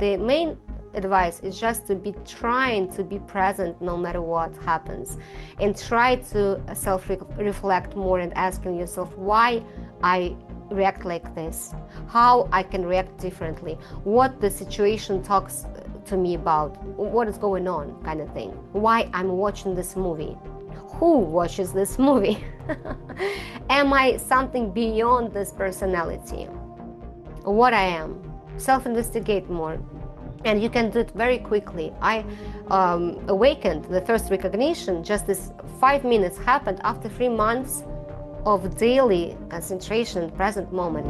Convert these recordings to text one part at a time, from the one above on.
the main advice is just to be trying to be present no matter what happens, and try to self-reflect more and asking yourself why I react like this, how I can react differently, what the situation talks to me about, what is going on, kind of thing, why I'm watching this movie, who watches this movie, am I something beyond this personality, what I am. Self-investigate more, and you can do it very quickly. I awakened the first recognition, just this 5 minutes happened after 3 months of daily concentration in the present moment.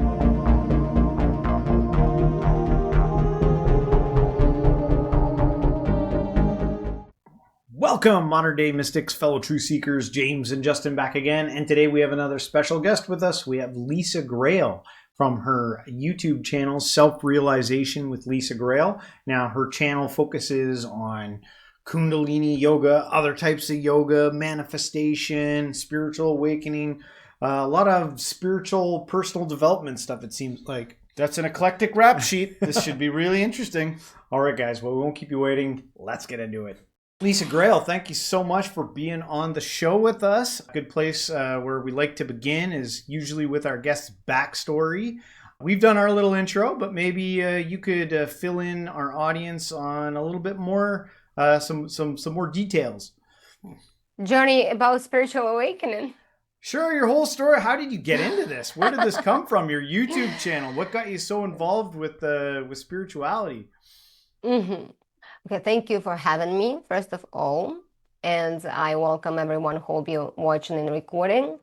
Welcome, modern day mystics, fellow truth seekers, James and Justin back again. And today we have another special guest with us. We have Lisa Grail from her YouTube channel, Self-Realization with Lisa Grail. Now, her channel focuses on Kundalini yoga, other types of yoga, manifestation, spiritual awakening, a lot of spiritual personal development stuff, it seems like. That's an eclectic rap sheet. This should be really interesting. All right, guys, well, we won't keep you waiting. Let's get into it. Lisa Grail, thank you so much for being on the show with us. A good place where we like to begin is usually with our guest's backstory. We've done our little intro, but maybe you could fill in our audience on a little bit more, some more details. Journey about spiritual awakening. Sure, your whole story. How did you get into this? Where did this come from? Your YouTube channel. What got you so involved with spirituality? Okay, thank you for having me, first of all. And I welcome everyone who will be watching and recording.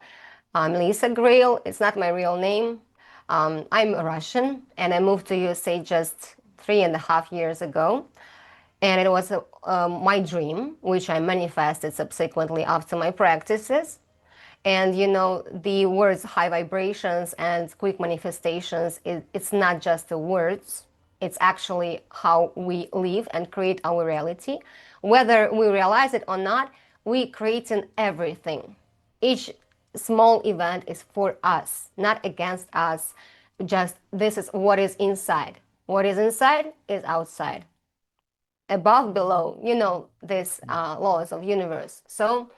I'm Lisa Grail. It's not my real name. I'm Russian, and I moved to USA just 3.5 years ago. And it was my dream, which I manifested subsequently after my practices. And you know, the words high vibrations and quick manifestations, it's not just the words. It's actually how we live and create our reality. Whether we realize it or not, we creating everything. Each small event is for us, not against us. Just this is what is inside. What is inside is outside. Above, below, you know, these laws of universe. So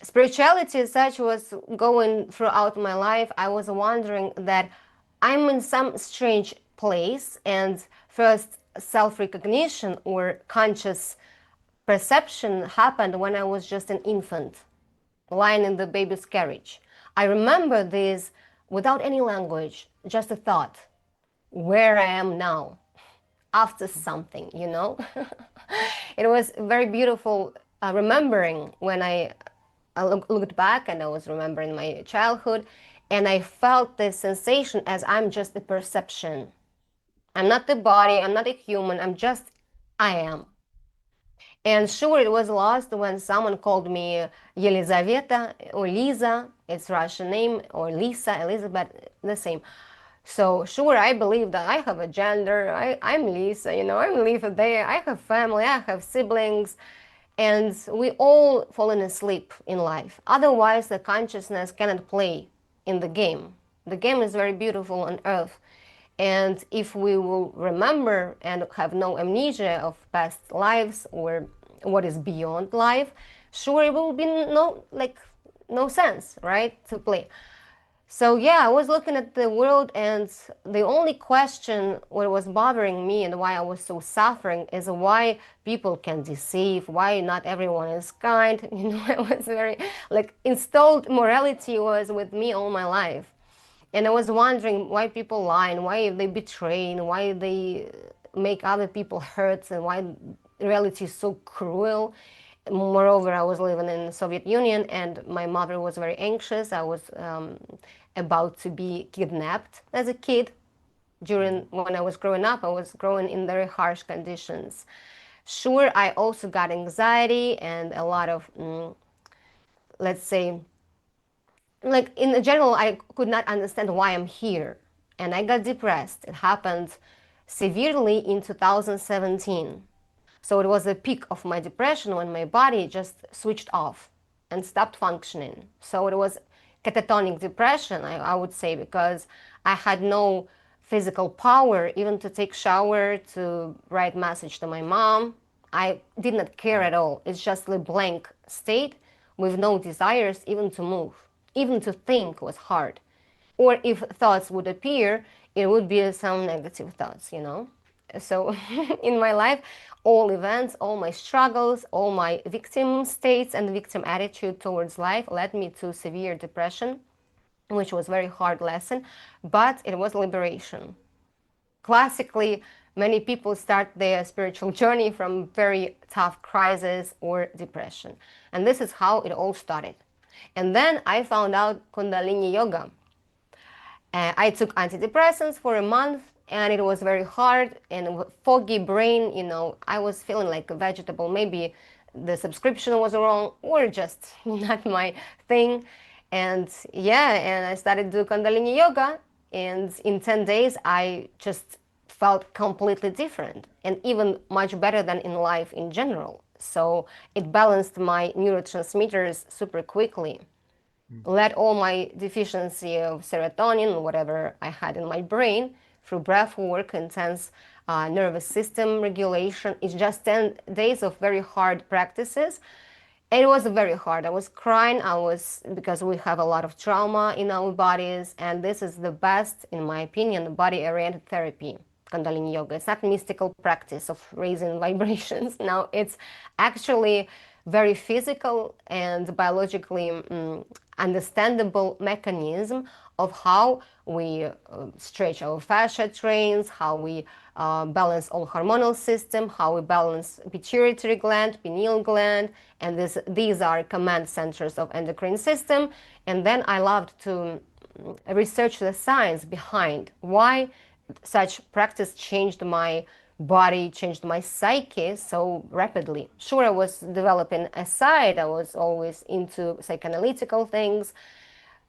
spirituality as such was going throughout my life. I was wondering that I'm in some strange place, and first self-recognition or conscious perception happened when I was just an infant, lying in the baby's carriage. I remember this without any language, just a thought, where I am now, after something, you know. It was very beautiful remembering when I looked back, and I was remembering my childhood, and I felt this sensation as I'm just a perception. I'm not the body, I'm not a human, I am. And sure, it was lost when someone called me Yelizaveta or Lisa, it's Russian name, or Lisa, Elizabeth, the same. So sure, I believe that I have a gender, I'm Lisa, you know, I'm Lisa there, I have family, I have siblings, and we all fallen asleep in life. Otherwise, the consciousness cannot play in the game. The game is very beautiful on earth. And if we will remember and have no amnesia of past lives or what is beyond life, sure, it will be no sense, right, to play. So yeah, I was looking at the world, and the only question what was bothering me and why I was so suffering is why people can deceive, why not everyone is kind. You know, I was very, installed morality was with me all my life. And I was wondering why people lie, and why they betray, and why they make other people hurt, and why reality is so cruel. Moreover, I was living in the Soviet Union, and my mother was very anxious. I was about to be kidnapped as a kid. When I was growing up, I was growing in very harsh conditions. Sure, I also got anxiety and a lot of, let's say, in general, I could not understand why I'm here. And I got depressed. It happened severely in 2017. So it was the peak of my depression when my body just switched off and stopped functioning. So it was catatonic depression, I would say, because I had no physical power, even to take shower, to write message to my mom. I did not care at all. It's just a blank state with no desires even to move. Even to think was hard. Or if thoughts would appear, it would be some negative thoughts, you know? So in my life, all events, all my struggles, all my victim states and victim attitude towards life led me to severe depression, which was a very hard lesson, but it was liberation. Classically, many people start their spiritual journey from very tough crisis or depression. And this is how it all started. And then I found out Kundalini yoga. I took antidepressants for a month, and it was very hard and foggy brain. You know, I was feeling like a vegetable. Maybe the subscription was wrong or just not my thing. And yeah, and I started to do Kundalini yoga, and in 10 days I just felt completely different and even much better than in life in general. So it balanced my neurotransmitters super quickly, let all my deficiency of serotonin, whatever I had in my brain, through breath work, intense nervous system regulation. It's just 10 days of very hard practices. It was very hard. I was crying. Because we have a lot of trauma in our bodies, and this is the best, in my opinion, body-oriented therapy, Kundalini yoga. It's not mystical practice of raising vibrations. No, it's actually very physical and biologically understandable mechanism of how we stretch our fascia trains, how we balance all hormonal system, how we balance pituitary gland, pineal gland, and these are command centers of endocrine system. And then I loved to research the science behind why such practice changed my body, changed my psyche so rapidly. Sure, I was developing a side, I was always into psychoanalytical things,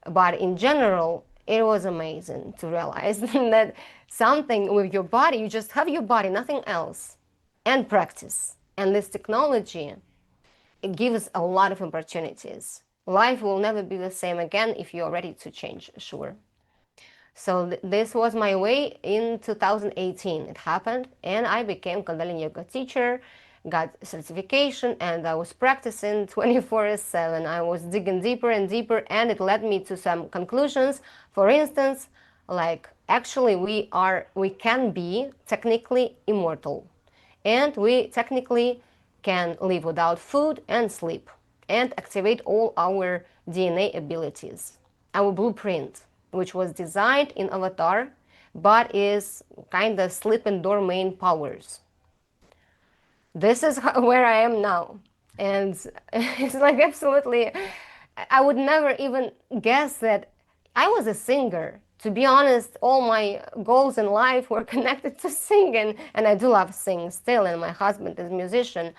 but in general, it was amazing to realize that something with your body, you just have your body, nothing else, and practice. And this technology, it gives a lot of opportunities. Life will never be the same again if you're ready to change, sure. So this was my way in 2018. It happened, and I became Kundalini yoga teacher, got certification, and I was practicing 24/7. I was digging deeper and deeper, and it led me to some conclusions. For instance, like actually we can be technically immortal, and we technically can live without food and sleep, and activate all our DNA abilities, our blueprint, which was designed in Avatar, but is kind of sleeping domain powers. This is where I am now. And it's like absolutely, I would never even guess that I was a singer. To be honest, all my goals in life were connected to singing, and I do love singing still, and my husband is a musician.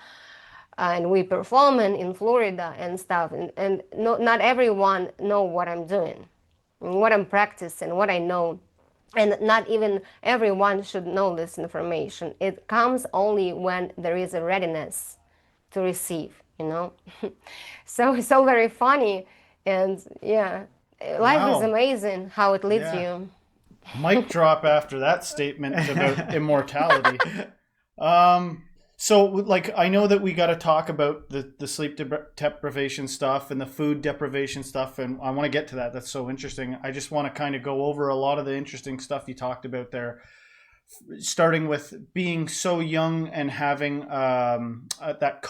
And we performing in Florida and stuff, and not everyone know what I'm doing, what I'm practicing, what I know. And not even everyone should know this information. It comes only when there is a readiness to receive, you know. So it's so very funny. And yeah, life is Wow. amazing how it leads Yeah. you. Mic drop after that statement about immortality. So, like, I know that we got to talk about the sleep deprivation stuff and the food deprivation stuff, and I want to get to that. That's so interesting. I just want to kind of go over a lot of the interesting stuff you talked about there, starting with being so young and having that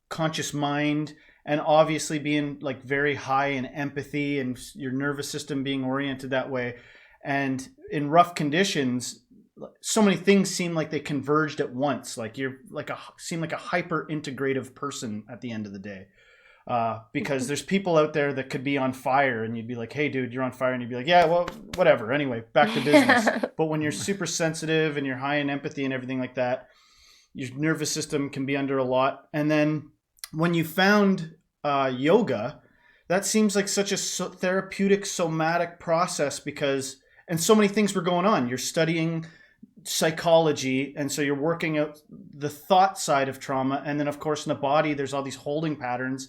conscious mind, and obviously being like very high in empathy and your nervous system being oriented that way. And in rough conditions, so many things seem like they converged at once. Like you're like seem like a hyper integrative person at the end of the day. Because there's people out there that could be on fire and you'd be like, hey dude, you're on fire. And you'd be like, yeah, well, whatever. Anyway, back to business. But when you're super sensitive and you're high in empathy and everything like that, your nervous system can be under a lot. And then when you found yoga, that seems like such a therapeutic somatic process and so many things were going on. You're studying psychology, and so you're working out the thought side of trauma, and then of course in the body there's all these holding patterns,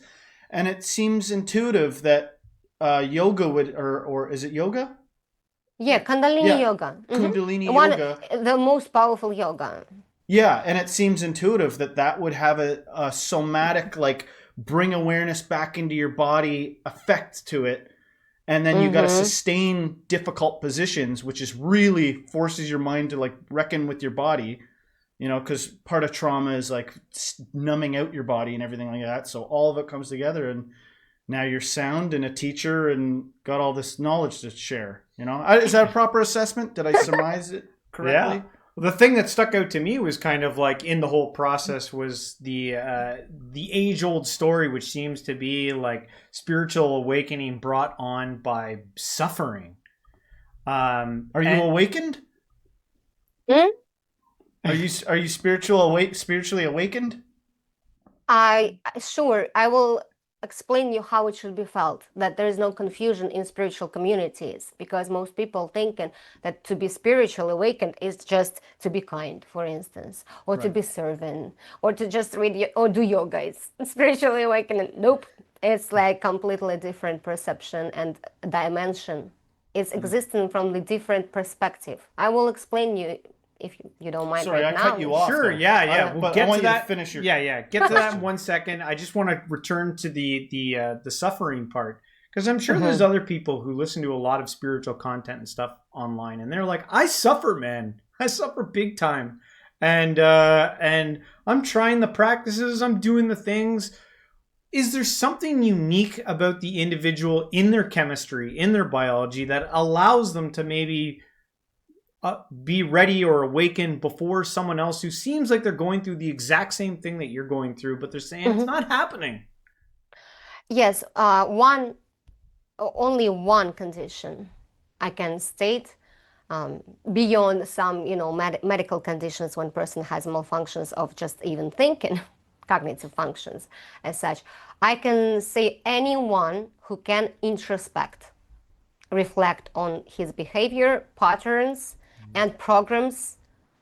and it seems intuitive that yoga would, or is it yoga? Yeah, Kundalini Yeah, yoga. Kundalini One, yoga. the most powerful yoga. Yeah, and it seems intuitive that that would have a somatic, like, bring awareness back into your body effect to it. And then you got to Mm-hmm. sustain difficult positions, which is really forces your mind to like reckon with your body, you know, because part of trauma is like numbing out your body and everything like that. So all of it comes together, and now you're sound and a teacher and got all this knowledge to share. You know, is that a proper assessment? Did I surmise it correctly? Yeah. The thing that stuck out to me was kind of like in the whole process was the age old story, which seems to be like spiritual awakening brought on by suffering. Are you awakened? Hmm? Are you spiritually awakened? Sure, I will explain you how it should be felt, that there is no confusion in spiritual communities, because most people thinking that to be spiritually awakened is just to be kind, for instance, or to Right. be serving, or to just read or do yoga. It's spiritually awakening. Nope, it's like completely different perception and dimension. It's existing from the different perspective. I will explain you if you don't mind Sorry, right I now. cut you off. Sure, though. yeah. But We'll I get want to you that. to finish your Get to that in 1 second. I just want to return to the suffering part, because I'm sure there's other people who listen to a lot of spiritual content and stuff online, and they're like, "I suffer, man. I suffer big time, and I'm trying the practices. I'm doing the things." Is there something unique about the individual in their chemistry, in their biology, that allows them to maybe be ready or awaken before someone else who seems like they're going through the exact same thing that you're going through, but they're saying it's not happening? Yes, only one condition I can state, beyond some, medical conditions when person has malfunctions of just even thinking, cognitive functions as such. I can say anyone who can introspect, reflect on his behavior, patterns, and programs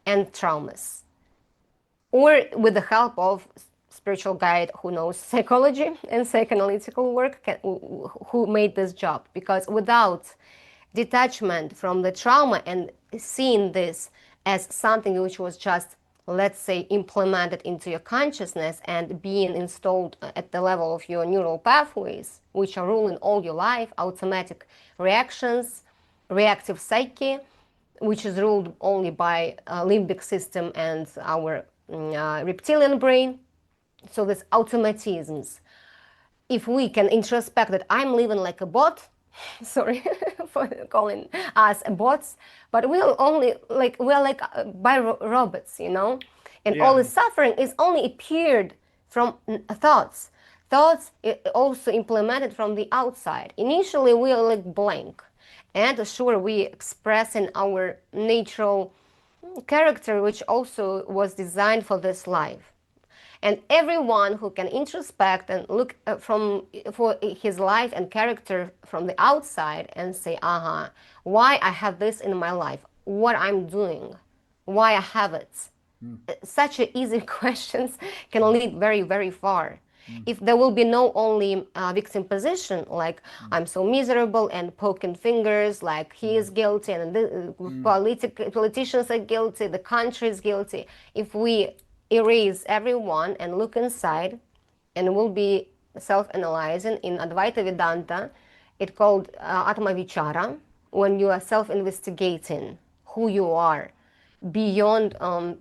and traumas, or with the help of spiritual guide who knows psychology and psychoanalytical work, who made this job. Because without detachment from the trauma and seeing this as something which was just, let's say, implemented into your consciousness and being installed at the level of your neural pathways, which are ruling all your life, automatic reactions, reactive psyche, which is ruled only by limbic system and our reptilian brain. So these automatisms. If we can introspect that I'm living like a bot, sorry for calling us bots, but we're like robots, and all the suffering is only appeared from thoughts. Thoughts also implemented from the outside. Initially, we are like blank, and sure, we express in our natural character, which also was designed for this life. And everyone who can introspect and look for his life and character from the outside and say, why I have this in my life, what I'm doing, why I have it. Such a easy questions can lead very, very far. If there will be no only victim position, like I'm so miserable and poking fingers, like he is guilty and the politicians are guilty, the country is guilty. If we erase everyone and look inside, and will be self-analyzing in Advaita Vedanta, it's called Atma Vichara, when you are self-investigating who you are beyond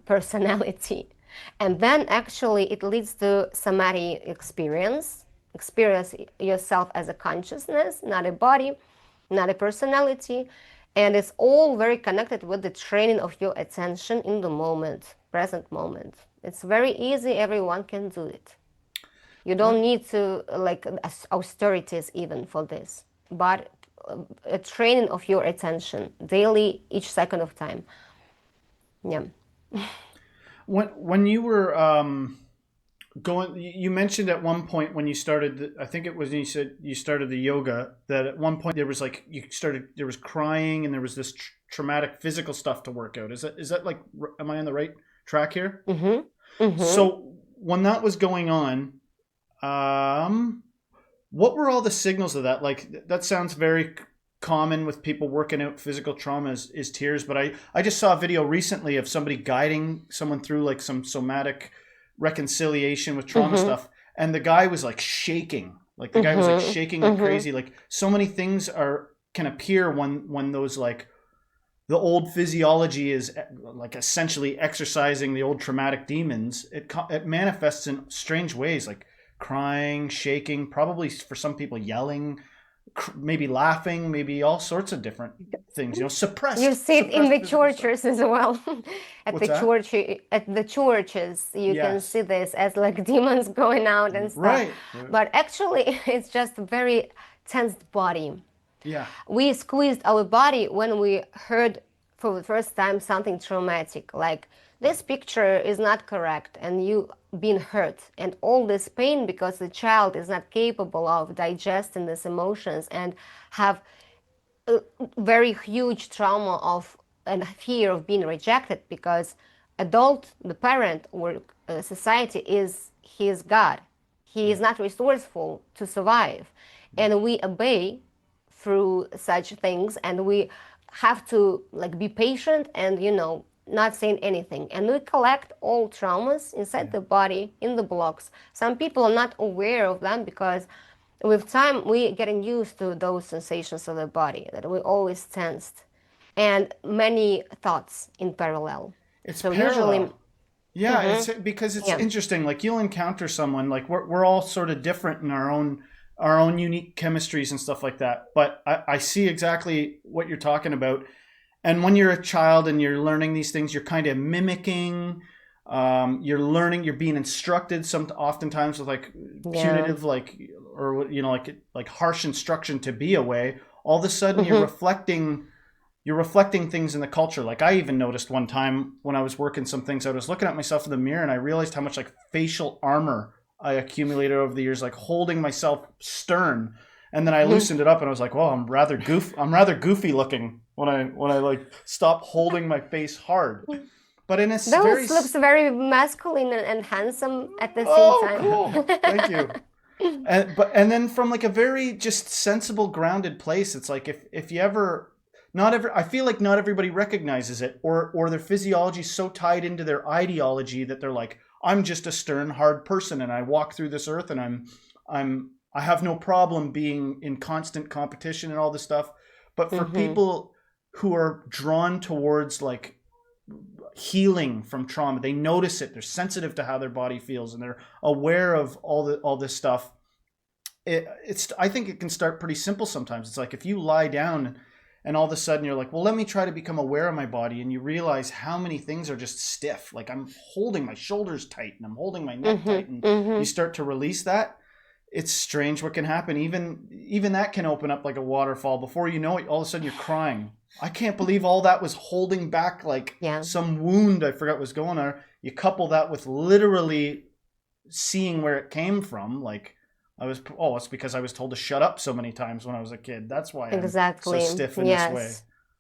personality. And then actually it leads to samadhi experience yourself as a consciousness, not a body, not a personality. And it's all very connected with the training of your attention in the moment, present moment. It's very easy, everyone can do it. You don't need to like austerities even for this, but a training of your attention daily, each second of time. Yeah. When you were going, you mentioned at one point when you started, I think it was when you said you started the yoga, that at one point there was like, there was crying and there was this traumatic physical stuff to work out. Is that like, am I on the right track here? Mm-hmm. Mm-hmm. So when that was going on, what were all the signals of that? Like, that sounds very common with people working out physical trauma is tears. But I just saw a video recently of somebody guiding someone through like some somatic reconciliation with trauma stuff. And the guy was like shaking. Like the guy was like shaking like crazy. Like so many things can appear when those like the old physiology is like essentially exercising the old traumatic demons. It manifests in strange ways, like crying, shaking, probably for some people yelling, maybe laughing, maybe all sorts of different things. You know, suppressed. You see it in the physical stuff. churches as well. At What's the that? church, at the churches, you can Yes. see this as like demons going out and stuff. Right. But actually, it's just a very tensed body. Yeah. We squeezed our body when we heard for the first time something traumatic, like this picture is not correct and you been hurt, and all this pain because the child is not capable of digesting these emotions and have a very huge trauma of and fear of being rejected, because the parent or society is his God. He is not resourceful to survive, and we obey through such things, and we have to like be patient and not saying anything, and we collect all traumas inside the body in the blocks. Some people are not aware of them because with time we getting used to those sensations of the body that we always tensed, and many thoughts in parallel. It's So parallel. usually Yeah, it's because it's interesting. Like you'll encounter someone, like we're all sort of different in our own unique chemistries and stuff like that. But I see exactly what you're talking about. And when you're a child and you're learning these things, you're kind of mimicking. You're learning. You're being instructed. Oftentimes with like punitive, like or like harsh instruction to be away. All of a sudden, you're reflecting. You're reflecting things in the culture. Like I even noticed one time when I was working some things, I was looking at myself in the mirror and I realized how much like facial armor I accumulated over the years, like holding myself stern. And then I loosened it up and I was like, well, I'm rather goofy looking when I like stop holding my face hard. But in a those looks very masculine and handsome at the same time. Cool. Thank you. And then from like a very just sensible, grounded place, it's like if you ever I feel like not everybody recognizes it, or their physiology is so tied into their ideology that they're like, I'm just a stern, hard person, and I walk through this earth, and I have no problem being in constant competition and all this stuff. But for people who are drawn towards like healing from trauma, they notice it. They're sensitive to how their body feels, and they're aware of all this stuff. I think it can start pretty simple sometimes. It's like if you lie down and all of a sudden you're like, well, let me try to become aware of my body. And you realize how many things are just stiff. Like I'm holding my shoulders tight and I'm holding my neck tight. And you start to release that. It's strange what can happen. Even that can open up like a waterfall. Before you know it, all of a sudden you're crying. I can't believe all that was holding back like some wound I forgot was going on. You couple that with literally seeing where it came from. Like, it's because I was told to shut up so many times when I was a kid. That's why I'm so stiff in this way.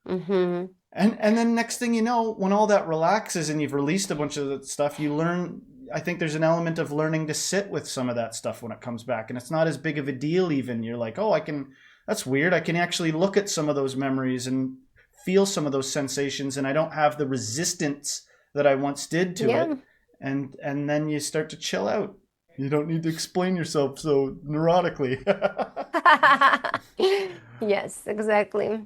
Mm-hmm. And then next thing you know, when all that relaxes and you've released a bunch of that stuff, you learn. I think there's an element of learning to sit with some of that stuff when it comes back, and it's not as big of a deal. Even you're like, oh, I can. That's weird. I can actually look at some of those memories and feel some of those sensations, and I don't have the resistance that I once did to it. And then you start to chill out. You don't need to explain yourself so neurotically. Yes, exactly.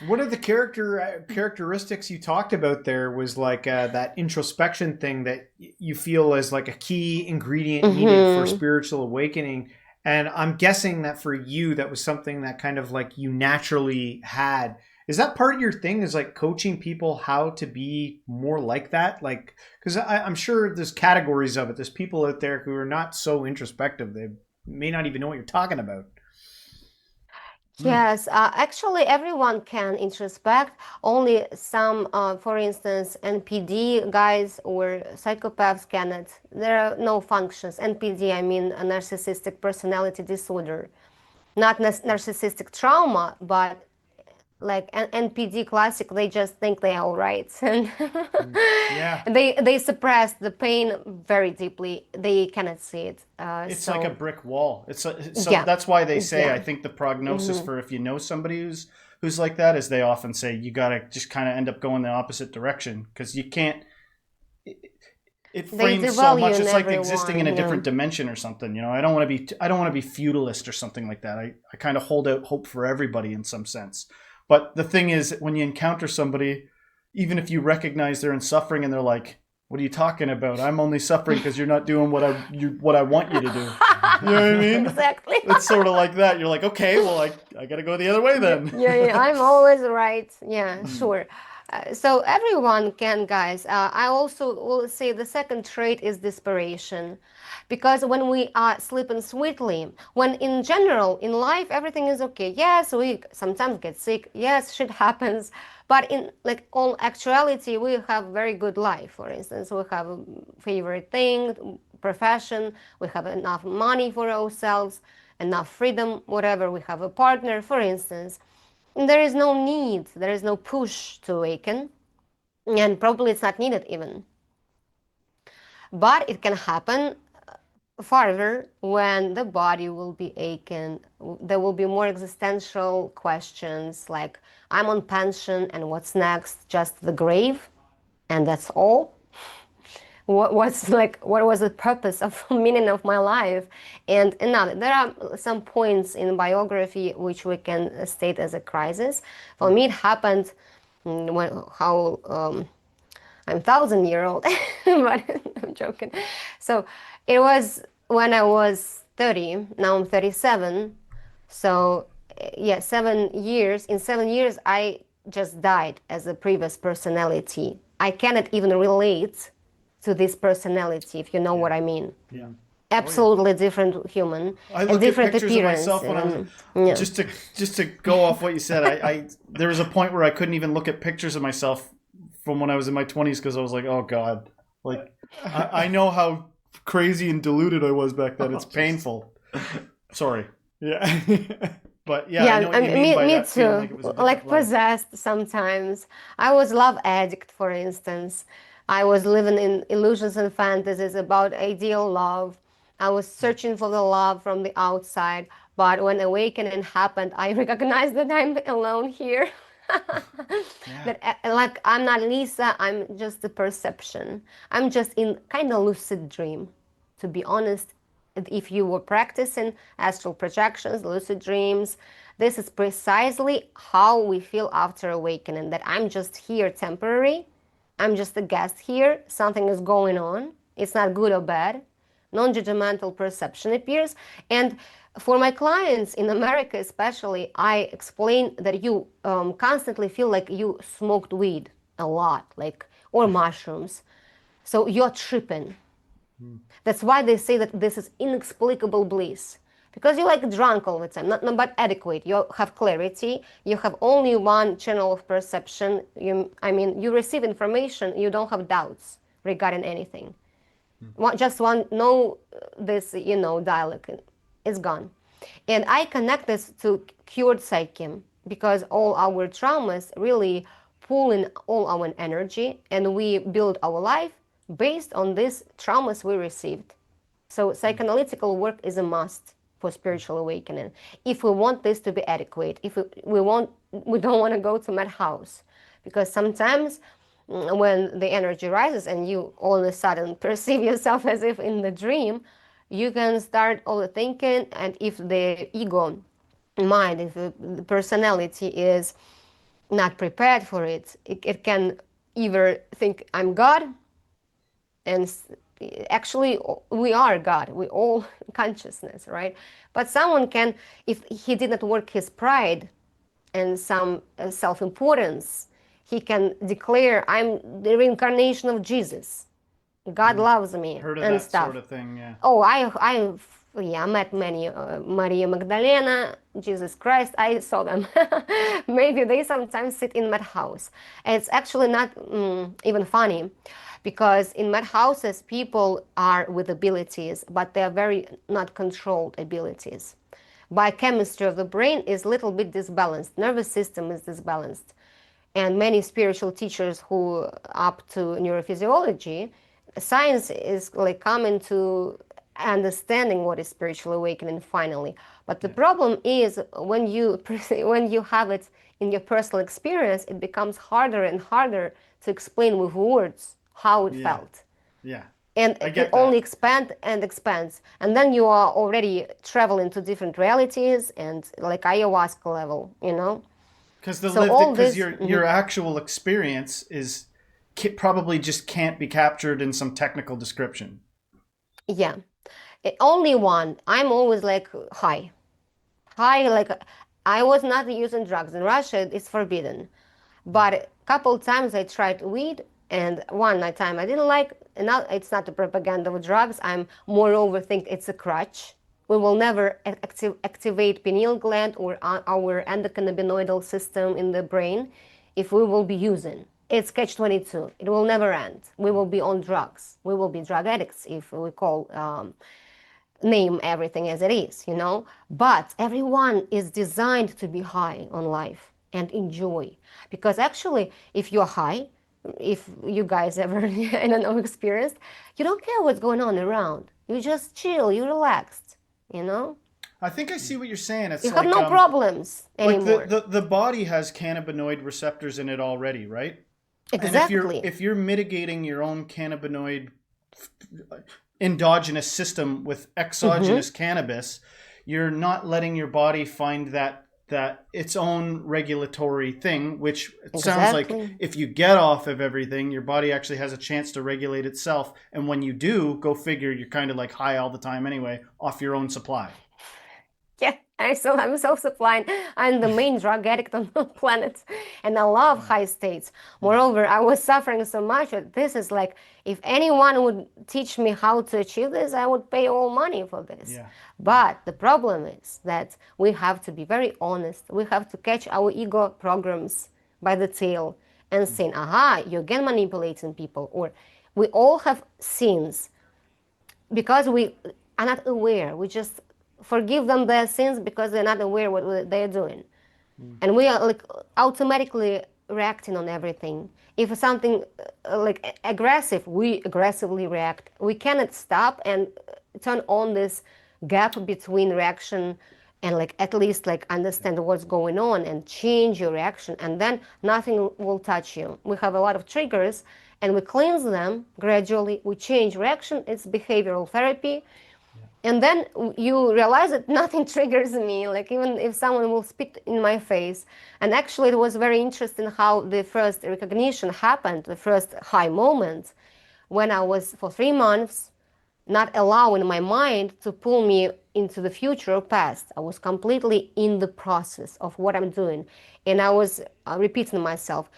One of the characteristics you talked about there was like that introspection thing that you feel is like a key ingredient needed for spiritual awakening. And I'm guessing that for you, that was something that kind of like you naturally had. Is that part of your thing, is like coaching people how to be more like that? Like, because I'm sure there's categories of it. There's people out there who are not so introspective. They may not even know what you're talking about. Yes, actually everyone can introspect. Only some, for instance, NPD guys or psychopaths cannot. There are no functions. NPD, I mean a narcissistic personality disorder. Not narcissistic trauma, but like an NPD classic, they just think they are all right. And they suppress the pain very deeply. They cannot see it. It's like a brick wall. That's why they say, I think the prognosis for if you know somebody who's who's like that is they often say you got to just kind of end up going the opposite direction because you can't. It frames so much. It's like existing in a different dimension or something. You know, I don't want to be feudalist or something like that. I kind of hold out hope for everybody in some sense. But the thing is, when you encounter somebody, even if you recognize they're in suffering and they're like, what are you talking about? I'm only suffering because you're not doing what I want you to do. You know what I mean? Exactly. It's sort of like that. You're like, okay, well, I got to go the other way then. Yeah, I'm always right. Yeah, sure. So everyone can, guys. I also will say the second trait is desperation. Because when we are sleeping sweetly, when in general, in life, everything is okay. Yes, we sometimes get sick. Yes, shit happens. But in like all actuality, we have very good life. For instance, we have a favorite thing, profession. We have enough money for ourselves, enough freedom, whatever. We have a partner, for instance. And there is no need, there is no push to awaken. And probably it's not needed even. But it can happen farther when the body will be aching. There will be more existential questions like, I'm on pension and what's next? Just the grave? And that's all? What was the purpose of meaning of my life? And another, there are some points in biography which we can state as a crisis. For me, it happened when I'm 1,000-year-old, but I'm joking. So it was when I was 30. Now I'm 37. So yeah, 7 years. In 7 years, I just died as a previous personality. I cannot even relate to this personality, if you know what I mean. Yeah. Absolutely different human. I look different at pictures appearance. of myself when I was just to go off what you said. I there was a point where I couldn't even look at pictures of myself from when I was in my 20s because I was like, oh God, like I know how crazy and deluded I was back then. It's painful. Sorry. Yeah. But yeah, I know what you mean by me that, too. like Possessed sometimes. I was love addict, for instance. I was living in illusions and fantasies about ideal love. I was searching for the love from the outside, but when awakening happened, I recognized that I'm alone here. That like I'm not Lisa, I'm just a perception. I'm just in kind of lucid dream, to be honest. If you were practicing astral projections, lucid dreams, this is precisely how we feel after awakening, that I'm just here temporary. I'm just a guest here. Something is going on. It's not good or bad. Non-judgmental perception appears. And for my clients in America especially, I explain that you constantly feel like you smoked weed a lot, like, or mushrooms. So you're tripping. That's why they say that this is inexplicable bliss. Because you're like drunk all the time, not but adequate. You have clarity. You have only one channel of perception. You receive information. You don't have doubts regarding anything. Just one, no, this, dialogue is gone. And I connect this to cured psyche because all our traumas really pull in all our energy and we build our life based on these traumas we received. So psychoanalytical work is a must for spiritual awakening. If we want this to be adequate, if we don't want to go to madhouse, because sometimes when the energy rises and you all of a sudden perceive yourself as if in the dream, you can start overthinking, and if the ego mind, if the personality is not prepared for it, it can either think I'm God, and actually we are God, we all consciousness, right? But someone can, if he did not work his pride and some self-importance, he can declare I'm the reincarnation of Jesus. God loves me heard of and that stuff. sort of thing, yeah. Oh, I met many Maria Magdalena, Jesus Christ. I saw them. Maybe they sometimes sit in madhouse. And it's actually not even funny, because in madhouses people are with abilities, but they are very not controlled abilities. Biochemistry of the brain is a little bit disbalanced. Nervous system is disbalanced. And many spiritual teachers who up to neurophysiology, science is like coming to understanding what is spiritual awakening finally. But the problem is when you have it in your personal experience, it becomes harder and harder to explain with words how it Yeah. felt. Yeah. And I it get only that. expands and expands. And then you are already traveling to different realities and like ayahuasca level, you know? Because So all this, your actual experience is probably just can't be captured in some technical description. yeah. Only one. I'm always like high. High, like I was not using drugs. In Russia, it's forbidden. But a couple times I tried weed, and one night time I didn't like. Not, it's not a propaganda of drugs. I'm moreover think it's a crutch. We will never activate pineal gland or our endocannabinoidal system in the brain if we will be using. It's catch-22. It will never end. We will be on drugs. We will be drug addicts if we call name everything as it is, you know? But everyone is designed to be high on life and enjoy. Because actually, if you're high, if you guys ever, I don't know, experienced, you don't care what's going on around. You just chill, you relaxed, you know? I think I see what you're saying. It's You have no problems like anymore. the body has cannabinoid receptors in it already, right? And Exactly. if you're mitigating your own cannabinoid endogenous system with exogenous cannabis, you're not letting your body find that its own regulatory thing, which it sounds like Exactly. if you get off of everything, your body actually has a chance to regulate itself. And when you do, go figure, you're kind of like high all the time anyway, off your own supply. Yeah, I'm self-supplying. I'm the main drug addict on the planet, and I love Yeah. high states. Yeah. Moreover, I was suffering so much that this is like, if anyone would teach me how to achieve this, I would pay all money for this. Yeah. But the problem is that we have to be very honest. We have to catch our ego programs by the tail and saying, aha, you're again manipulating people. Or we all have sins because we are not aware. We just forgive them their sins because they're not aware what they're doing. And we are like automatically reacting on everything. If something like aggressive, we aggressively react. We cannot stop and turn on this gap between reaction and like at least like understand what's going on and change your reaction, and then nothing will touch you. We have a lot of triggers and we cleanse them gradually. We change reaction. It's behavioral therapy. And then you realize that nothing triggers me, like even if someone will spit in my face. And actually, it was very interesting how the first recognition happened, the first high moment, when I was for 3 months not allowing my mind to pull me into the future or past. I was completely in the process of what I'm doing. And I was repeating myself,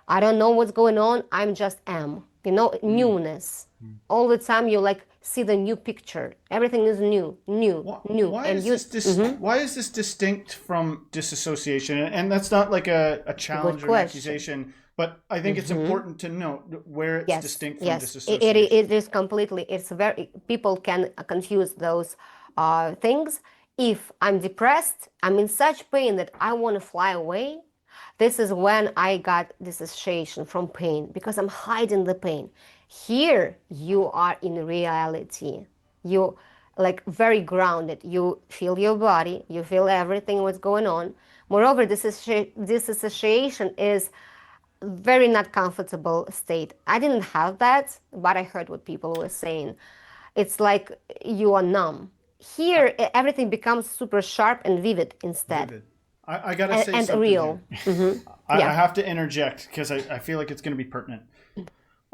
I don't know what's going on, I'm just am. You know, newness. All the time you like see the new picture. Everything is new, new, new. Why And is you, this why is this distinct from disassociation? And that's not like a good challenge or an question. accusation, but I think it's important to note where it's Yes, distinct from yes, disassociation. it is completely, it's very, people can confuse those things. If I'm depressed, I'm in such pain that I want to fly away. This is when I got dissociation from pain because I'm hiding the pain. Here, you are in reality. You like very grounded. You feel your body, you feel everything what's going on. Moreover, dissociation is very not comfortable state. I didn't have that, but I heard what people were saying. It's like you are numb. I, Here, everything becomes super sharp and vivid instead, vivid. I gotta say and something here. real. I Yeah. have to interject because I feel like it's going to be pertinent.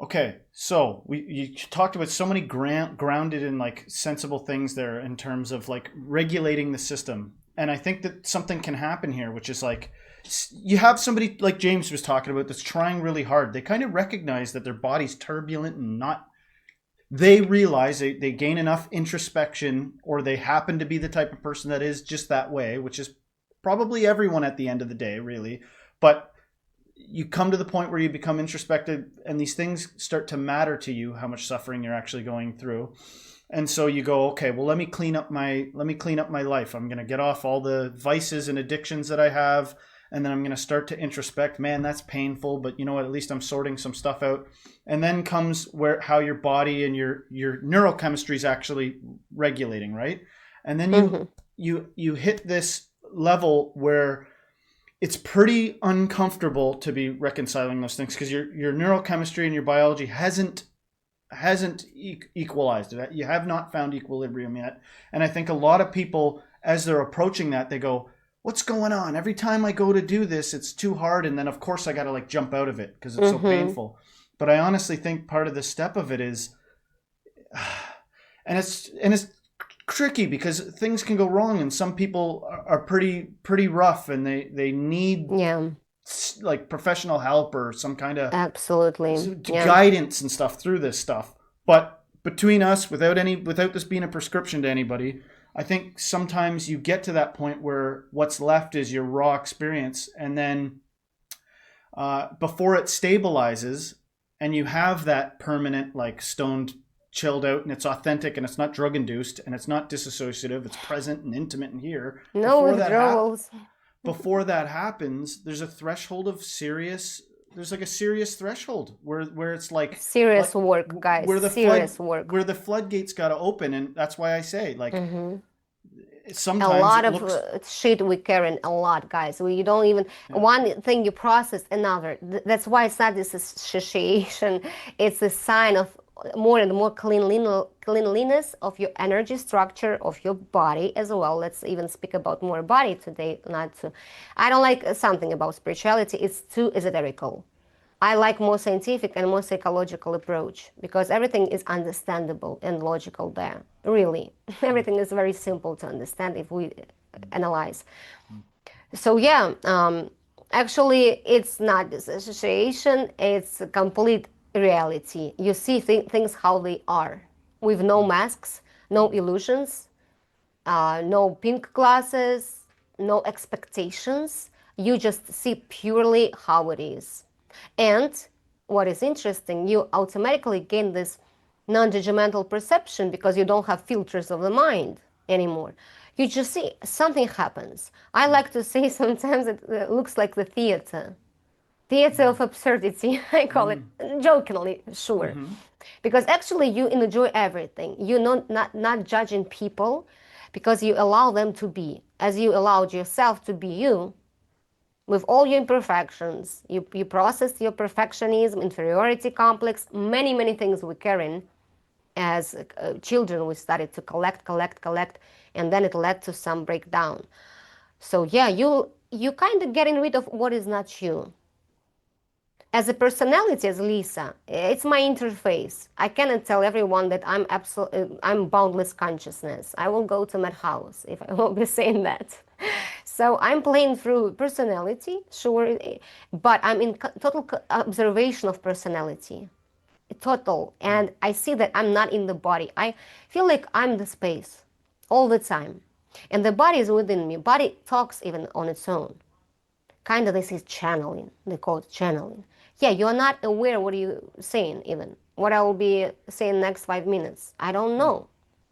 Okay, so you talked about so many grounded in like sensible things there in terms of like regulating the system, and I think that something can happen here, which is like you have somebody like James was talking about that's trying really hard. They kind of recognize that their body's turbulent and not. They realize they gain enough introspection, or they happen to be the type of person that is just that way, which is probably everyone at the end of the day, really. But you come to the point where you become introspective and these things start to matter to you, how much suffering you're actually going through. And so you go, okay, well, let me clean up my life. I'm going to get off all the vices and addictions that I have, and then I'm going to start to introspect. Man, that's painful, but you know what, at least I'm sorting some stuff out. And then comes how your body and your neurochemistry is actually regulating, right? And then you hit this level where it's pretty uncomfortable to be reconciling those things because your neurochemistry and your biology hasn't equalized it. You have not found equilibrium yet. And I think a lot of people, as they're approaching that, they go, what's going on? Every time I go to do this, it's too hard. And then of course I got to like jump out of it because it's so painful. But I honestly think part of the step of it is, and it's tricky because things can go wrong and some people are pretty rough and they need like professional help or some kind of guidance and stuff through this stuff. But between us, without this being a prescription to anybody, I think sometimes you get to that point where what's left is your raw experience, and then before it stabilizes and you have that permanent like stoned, chilled out, and it's authentic and it's not drug induced and it's not dissociative, it's present and intimate in here. No withdrawals. Before that happens, there's a threshold of serious. There's like a serious threshold where it's like serious work, guys. Where the floodgates got to open, and that's why I say like sometimes a lot of shit we carry a lot, guys. We don't even one thing you process another. That's why it's not dissociation. It's a sign of more and more cleanliness of your energy structure of your body as well. Let's even speak about more body today. I don't like something about spirituality. It's too esoterical. I like more scientific and more psychological approach because everything is understandable and logical there. Really, everything is very simple to understand if we analyze. So actually, it's not dissociation. It's a complete reality. You see things how they are, with no masks, no illusions, no pink glasses, no expectations. You just see purely how it is. And what is interesting, you automatically gain this non-judgmental perception because you don't have filters of the mind anymore. You just see something happens. I like to say sometimes it looks like the theater of absurdity, I call it, jokingly, sure. Because actually you enjoy everything. You're not judging people because you allow them to be. As you allowed yourself to be you, with all your imperfections, you process your perfectionism, inferiority complex, many things we carry as children. We started to collect, and then it led to some breakdown. So you kind of getting rid of what is not you. As a personality, as Lisa, it's my interface. I cannot tell everyone that I'm boundless consciousness. I will go to madhouse if I will be saying that. So I'm playing through personality, sure, but I'm in total observation of personality, total. And I see that I'm not in the body. I feel like I'm the space all the time. And the body is within me. Body talks even on its own. Kind of this is channeling. They call it channeling. Yeah, you're not aware what you're saying even. What I will be saying next 5 minutes. I don't know.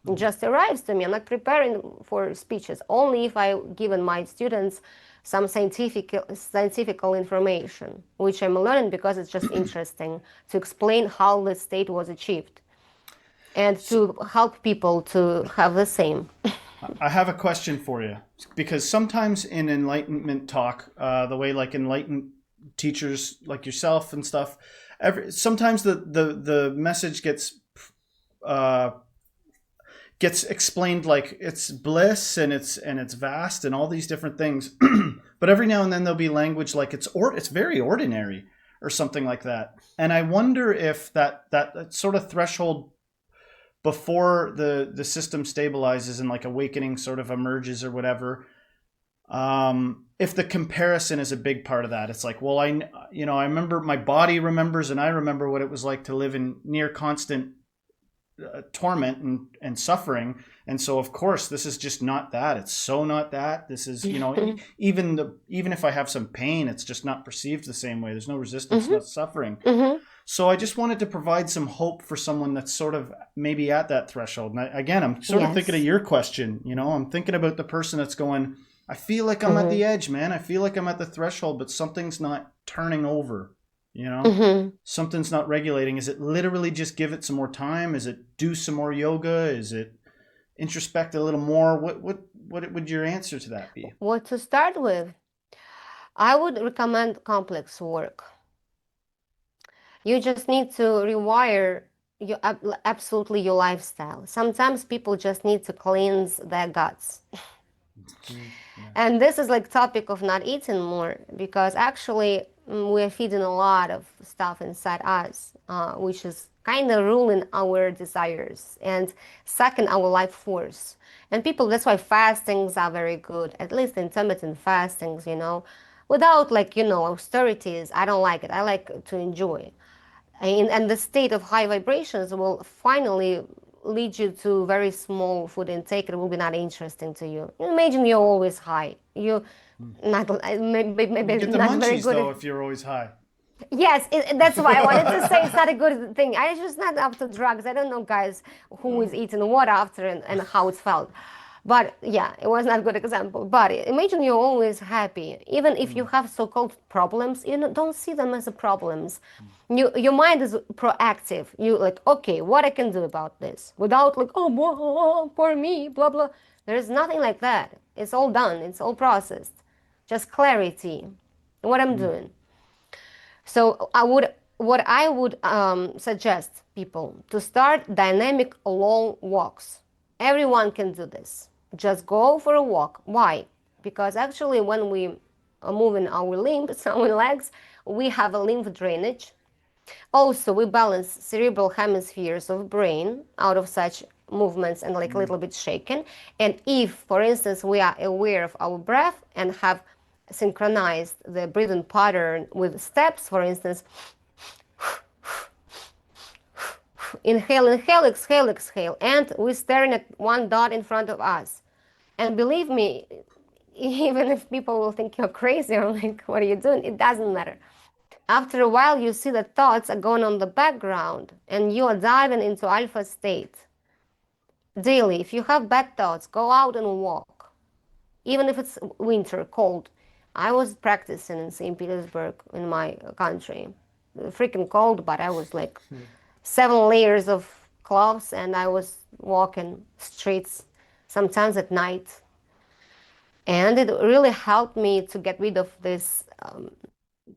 It just arrives to me. I'm not preparing for speeches. Only if I've given my students some scientifical information, which I'm learning because it's just interesting to explain how the state was achieved and to help people to have the same. I have a question for you, because sometimes in enlightenment talk, the way like enlightened teachers like yourself and stuff, sometimes the message gets explained like it's bliss and it's vast and all these different things, but every now and then there'll be language like it's very ordinary or something like that. And I wonder if that sort of threshold before the system stabilizes and like awakening sort of emerges or whatever, if the comparison is a big part of that. It's like, well, I remember, my body remembers, and I remember what it was like to live in near constant torment and suffering, and so of course this is just not that. It's so not that. This is, even if I have some pain, it's just not perceived the same way. There's no resistance, not suffering. So I just wanted to provide some hope for someone that's sort of maybe at that threshold. And I'm sort of thinking of your question. I'm thinking about the person that's going, I feel like I'm at the edge, man. I feel like I'm at the threshold, but something's not turning over. Something's not regulating. Is it literally just give it some more time? Is it do some more yoga? Is it introspect a little more? What would your answer to that be? What to start with? I would recommend complex work. You just need to rewire absolutely your lifestyle. Sometimes people just need to cleanse their guts. And this is like topic of not eating more, because actually we're feeding a lot of stuff inside us, which is kind of ruling our desires and sucking our life force. And people, that's why fastings are very good, at least intermittent fastings, without like, austerities. I don't like it. I like to enjoy. And the state of high vibrations will finally lead you to very small food intake. It will be not interesting to you. Imagine you're always high. You not maybe You get the not very munchies good. though if you're always high. Yes, that's why I wanted to say it's not a good thing. I just not up to drugs. I don't know guys who is eating what after and how it felt. But yeah, it was not a good example. But imagine you're always happy. Even if you have so-called problems, don't see them as problems. Your mind is proactive. You like, okay, what I can do about this? Without like, oh, blah, poor me, blah, blah. There's nothing like that. It's all done. It's all processed. Just clarity. What I'm doing. So what I would suggest people to start dynamic long walks. Everyone can do this. Just go for a walk. Why? Because actually when we are moving our limbs, our legs, we have a lymph drainage. Also, we balance cerebral hemispheres of brain out of such movements and like a little bit shaken. And if, for instance, we are aware of our breath and have synchronized the breathing pattern with steps, for instance, inhale, inhale, exhale, exhale, and we're staring at one dot in front of us. And believe me, even if people will think you're crazy or like, what are you doing? It doesn't matter. After a while, you see the thoughts are going on the background and you are diving into alpha state. Daily, if you have bad thoughts, go out and walk. Even if it's winter, cold. I was practicing in St. Petersburg in my country. Freaking cold, but I was like 7 layers of clothes and I was walking streets sometimes at night. And it really helped me to get rid of this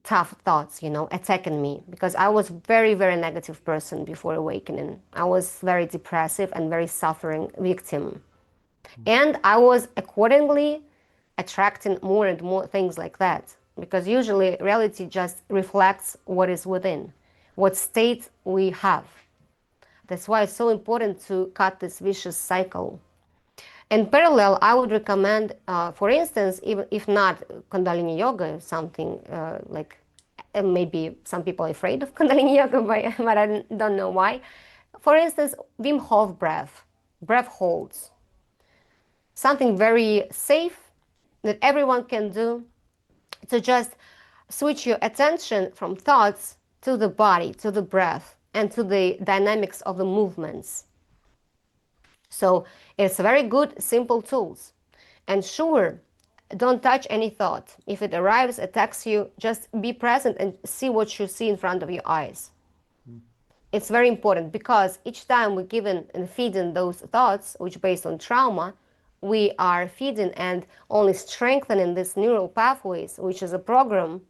tough thoughts, attacking me, because I was very, very negative person before awakening. I was very depressive and very suffering victim. And I was accordingly attracting more and more things like that, because usually reality just reflects what is within, what state we have. That's why it's so important to cut this vicious cycle. In parallel, I would recommend, for instance, even if not Kundalini yoga, something like maybe some people are afraid of Kundalini yoga, but I don't know why. For instance, Wim Hof breath holds. Something very safe that everyone can do to just switch your attention from thoughts to the body, to the breath, and to the dynamics of the movements. So it's very good, simple tools. And sure, don't touch any thought. If it arrives, attacks you, just be present and see what you see in front of your eyes. It's very important, because each time we're given and feeding those thoughts, which based on trauma, we are feeding and only strengthening these neural pathways, which is a program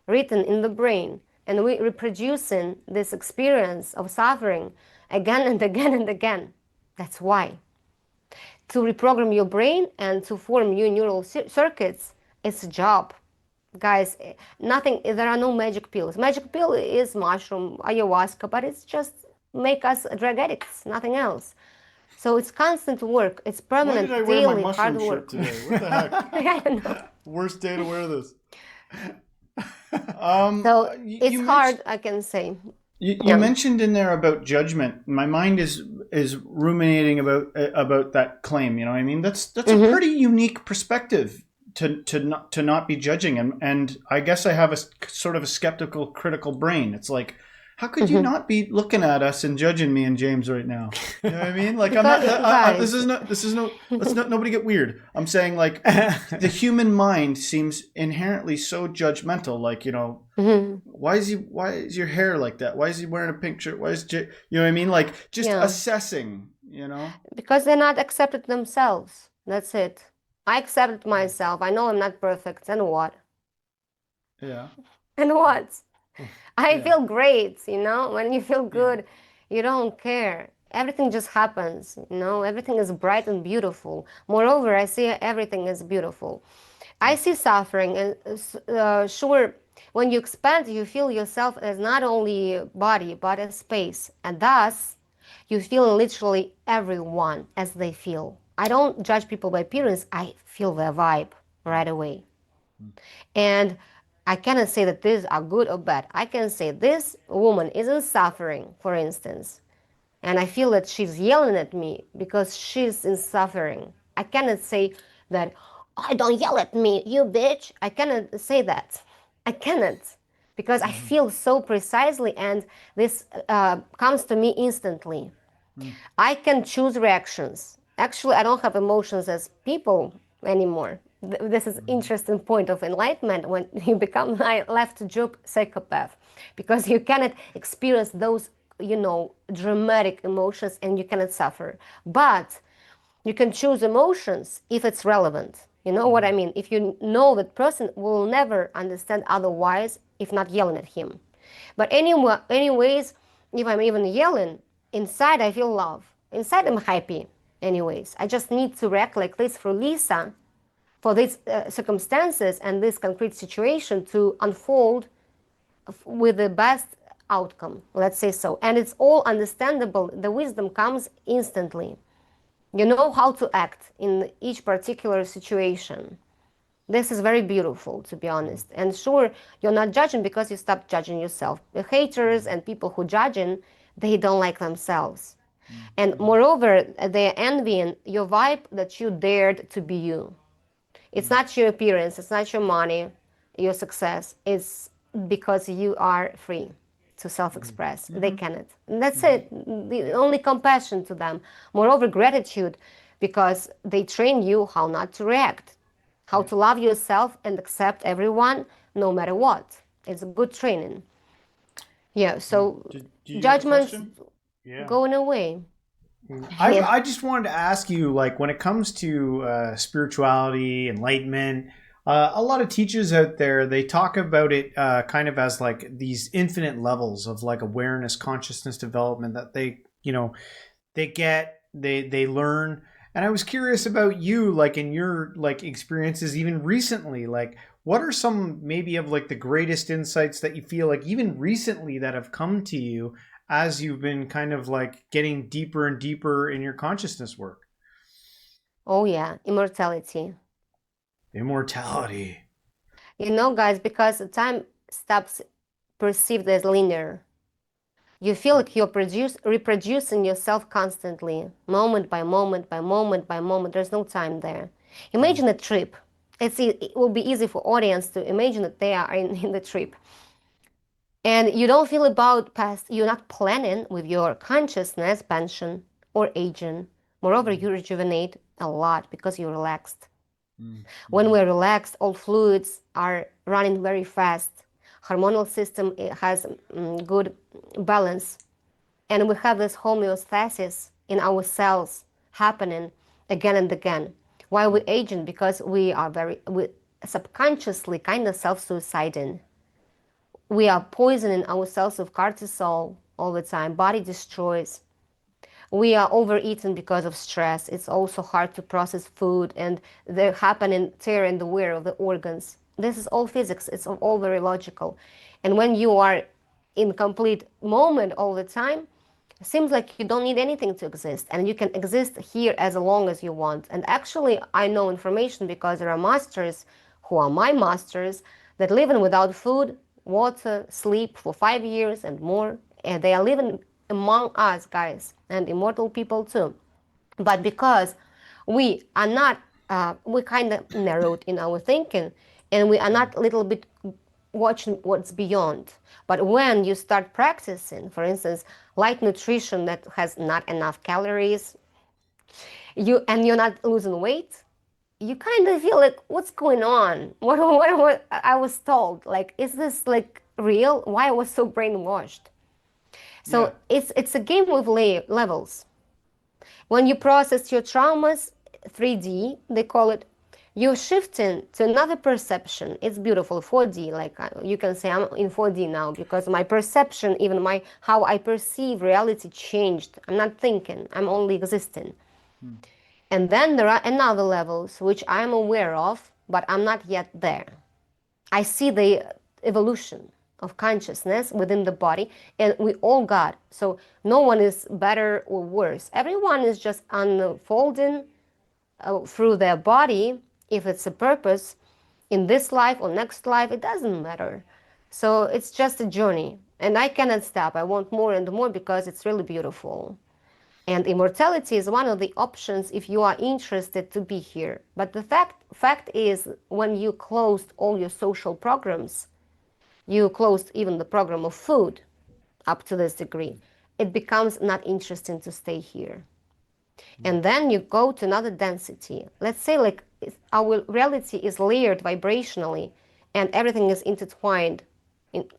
written in the brain. And we're reproducing this experience of suffering again and again and again. That's why. To reprogram your brain and to form new neural circuits, it's a job. Guys, there are no magic pills. Magic pill is mushroom, ayahuasca, but it's just make us drug addicts, nothing else. So it's constant work. It's permanent, Why did I wear my daily, mushroom hard work. shirt today? What the heck? I don't know. Worst day to wear this. So it's hard, I can say. You mentioned in there about judgment. My mind is ruminating about that claim. You know what I mean? That's a pretty unique perspective to not be judging. And I guess I have a sort of a skeptical, critical brain. It's like, how could you not be looking at us and judging me and James right now? You know what I mean? Like, let's not nobody get weird. I'm saying, like, the human mind seems inherently so judgmental. Like, why is your hair like that? Why is he wearing a pink shirt? You know what I mean? Like, just assessing, Because they're not accepted themselves. That's it. I accepted myself. I know I'm not perfect. And what? Yeah. And what? I Yeah. feel great, you know? When you feel Yeah. good, you don't care. Everything just happens, you know? Everything is bright and beautiful. Moreover, I see everything is beautiful. I see suffering, and sure, when you expand, you feel yourself as not only body, but as space. And thus, you feel literally everyone as they feel. I don't judge people by appearance, I feel their vibe right away. And I cannot say that these are good or bad. I can say this woman isn't suffering, for instance, and I feel that she's yelling at me because she's in suffering. I cannot say that, oh, don't yell at me, you bitch. I cannot say that. I cannot because I Mm-hmm. feel so precisely, and this comes to me instantly. Mm. I can choose reactions. Actually, I don't have emotions as people anymore. This is Mm-hmm. interesting point of enlightenment when you become a left joke psychopath, because you cannot experience those, you know, dramatic emotions and you cannot suffer. But you can choose emotions if it's relevant. You know what I Mm-hmm. mean? If you know that person will never understand otherwise if not yelling at him. But anyway, anyways, if I'm even yelling, inside I feel love. Inside I'm happy. Anyways, I just need to react like this for Lisa, for these circumstances and this concrete situation to unfold with the best outcome, let's say so. And it's all understandable. The wisdom comes instantly. You know how to act in each particular situation. This is very beautiful, to be honest. And sure, you're not judging because you stopped judging yourself. The haters and people who judging, they don't like themselves. And Mm-hmm. moreover, they're envying your vibe that you dared to be you. It's not your appearance, it's not your money, your success. It's because you are free to self-express. They Mm-hmm. cannot. And that's Mm-hmm. it. The only compassion to them. Moreover, gratitude, because they train you how not to react, how Yeah. to love yourself and accept everyone no matter what. It's good training. Yeah, Yeah. so Did you have a judgments question? Yeah. going away. Yeah. I just wanted to ask you, like, when it comes to spirituality, enlightenment, a lot of teachers out there, they talk about it kind of as like these infinite levels of like awareness, consciousness development that they, they get, they learn. And I was curious about you, like in your like experiences, even recently, like what are some maybe of like the greatest insights that you feel like even recently that have come to you as you've been kind of like getting deeper and deeper in your consciousness work? Oh, yeah, immortality. Immortality. You know, guys, because time stops perceived as linear. You feel like you're reproducing yourself constantly, moment by moment by moment by moment. There's no time there. Mm. Imagine a trip. It will be easy for audience to imagine that they are in the trip. And you don't feel about past, you're not planning with your consciousness, pension, or aging. Moreover, Mm. you rejuvenate a lot because you're relaxed. Mm. When Mm. we're relaxed, all fluids are running very fast. Hormonal system has good balance, and we have this homeostasis in our cells happening again and again. Why we aging? Because we subconsciously kind of self-suiciding. We are poisoning ourselves with cortisol all the time. Body destroys. We are overeating because of stress. It's also hard to process food, and they're happening tear and the wear of the organs. This is all physics. It's all very logical. And when you are in complete moment all the time, it seems like you don't need anything to exist, and you can exist here as long as you want. And actually, I know information because there are masters who are my masters that living without food, water, sleep for 5 years and more, and they are living among us, guys, and immortal people too. But because we are not, we kind of narrowed in our thinking, and we are not a little bit watching what's beyond. But when you start practicing, for instance, light nutrition that has not enough calories, you're not losing weight, you kind of feel like, what's going on? What I was told, like, is this like real? Why I was so brainwashed? Yeah. So it's a game with levels. When you process your traumas, 3D, they call it, you're shifting to another perception. It's beautiful, 4D. Like you can say, I'm in 4D now because my perception, even my how I perceive reality changed. I'm not thinking. I'm only existing. Hmm. And then there are another levels which I'm aware of, but I'm not yet there. I see the evolution of consciousness within the body, and we all God. So no one is better or worse. Everyone is just unfolding through their body, if it's a purpose, in this life or next life, it doesn't matter. So it's just a journey. And I cannot stop. I want more and more because it's really beautiful. And immortality is one of the options if you are interested to be here. But the fact is, when you closed all your social programs, you closed even the program of food up to this degree, it becomes not interesting to stay here. And then you go to another density. Let's say like our reality is layered vibrationally and everything is intertwined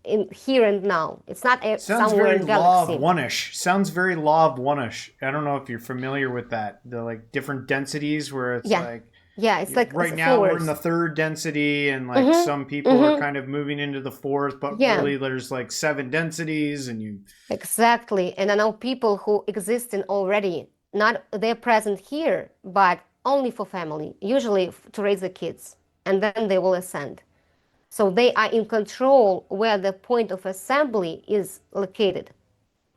in here and now. It's not Sounds somewhere very in law of galaxy. one-ish. Sounds very law of one-ish. I don't know if you're familiar with that. The like different densities where it's Yeah. like Yeah, it's like right it's now we're in force. the third density and like some people are kind of moving into the fourth, but Yeah. really there's like 7 densities and you Exactly. And I know people who exist in already, not they're present here, but only for family, usually to raise the kids, and then they will ascend. So they are in control where the point of assembly is located.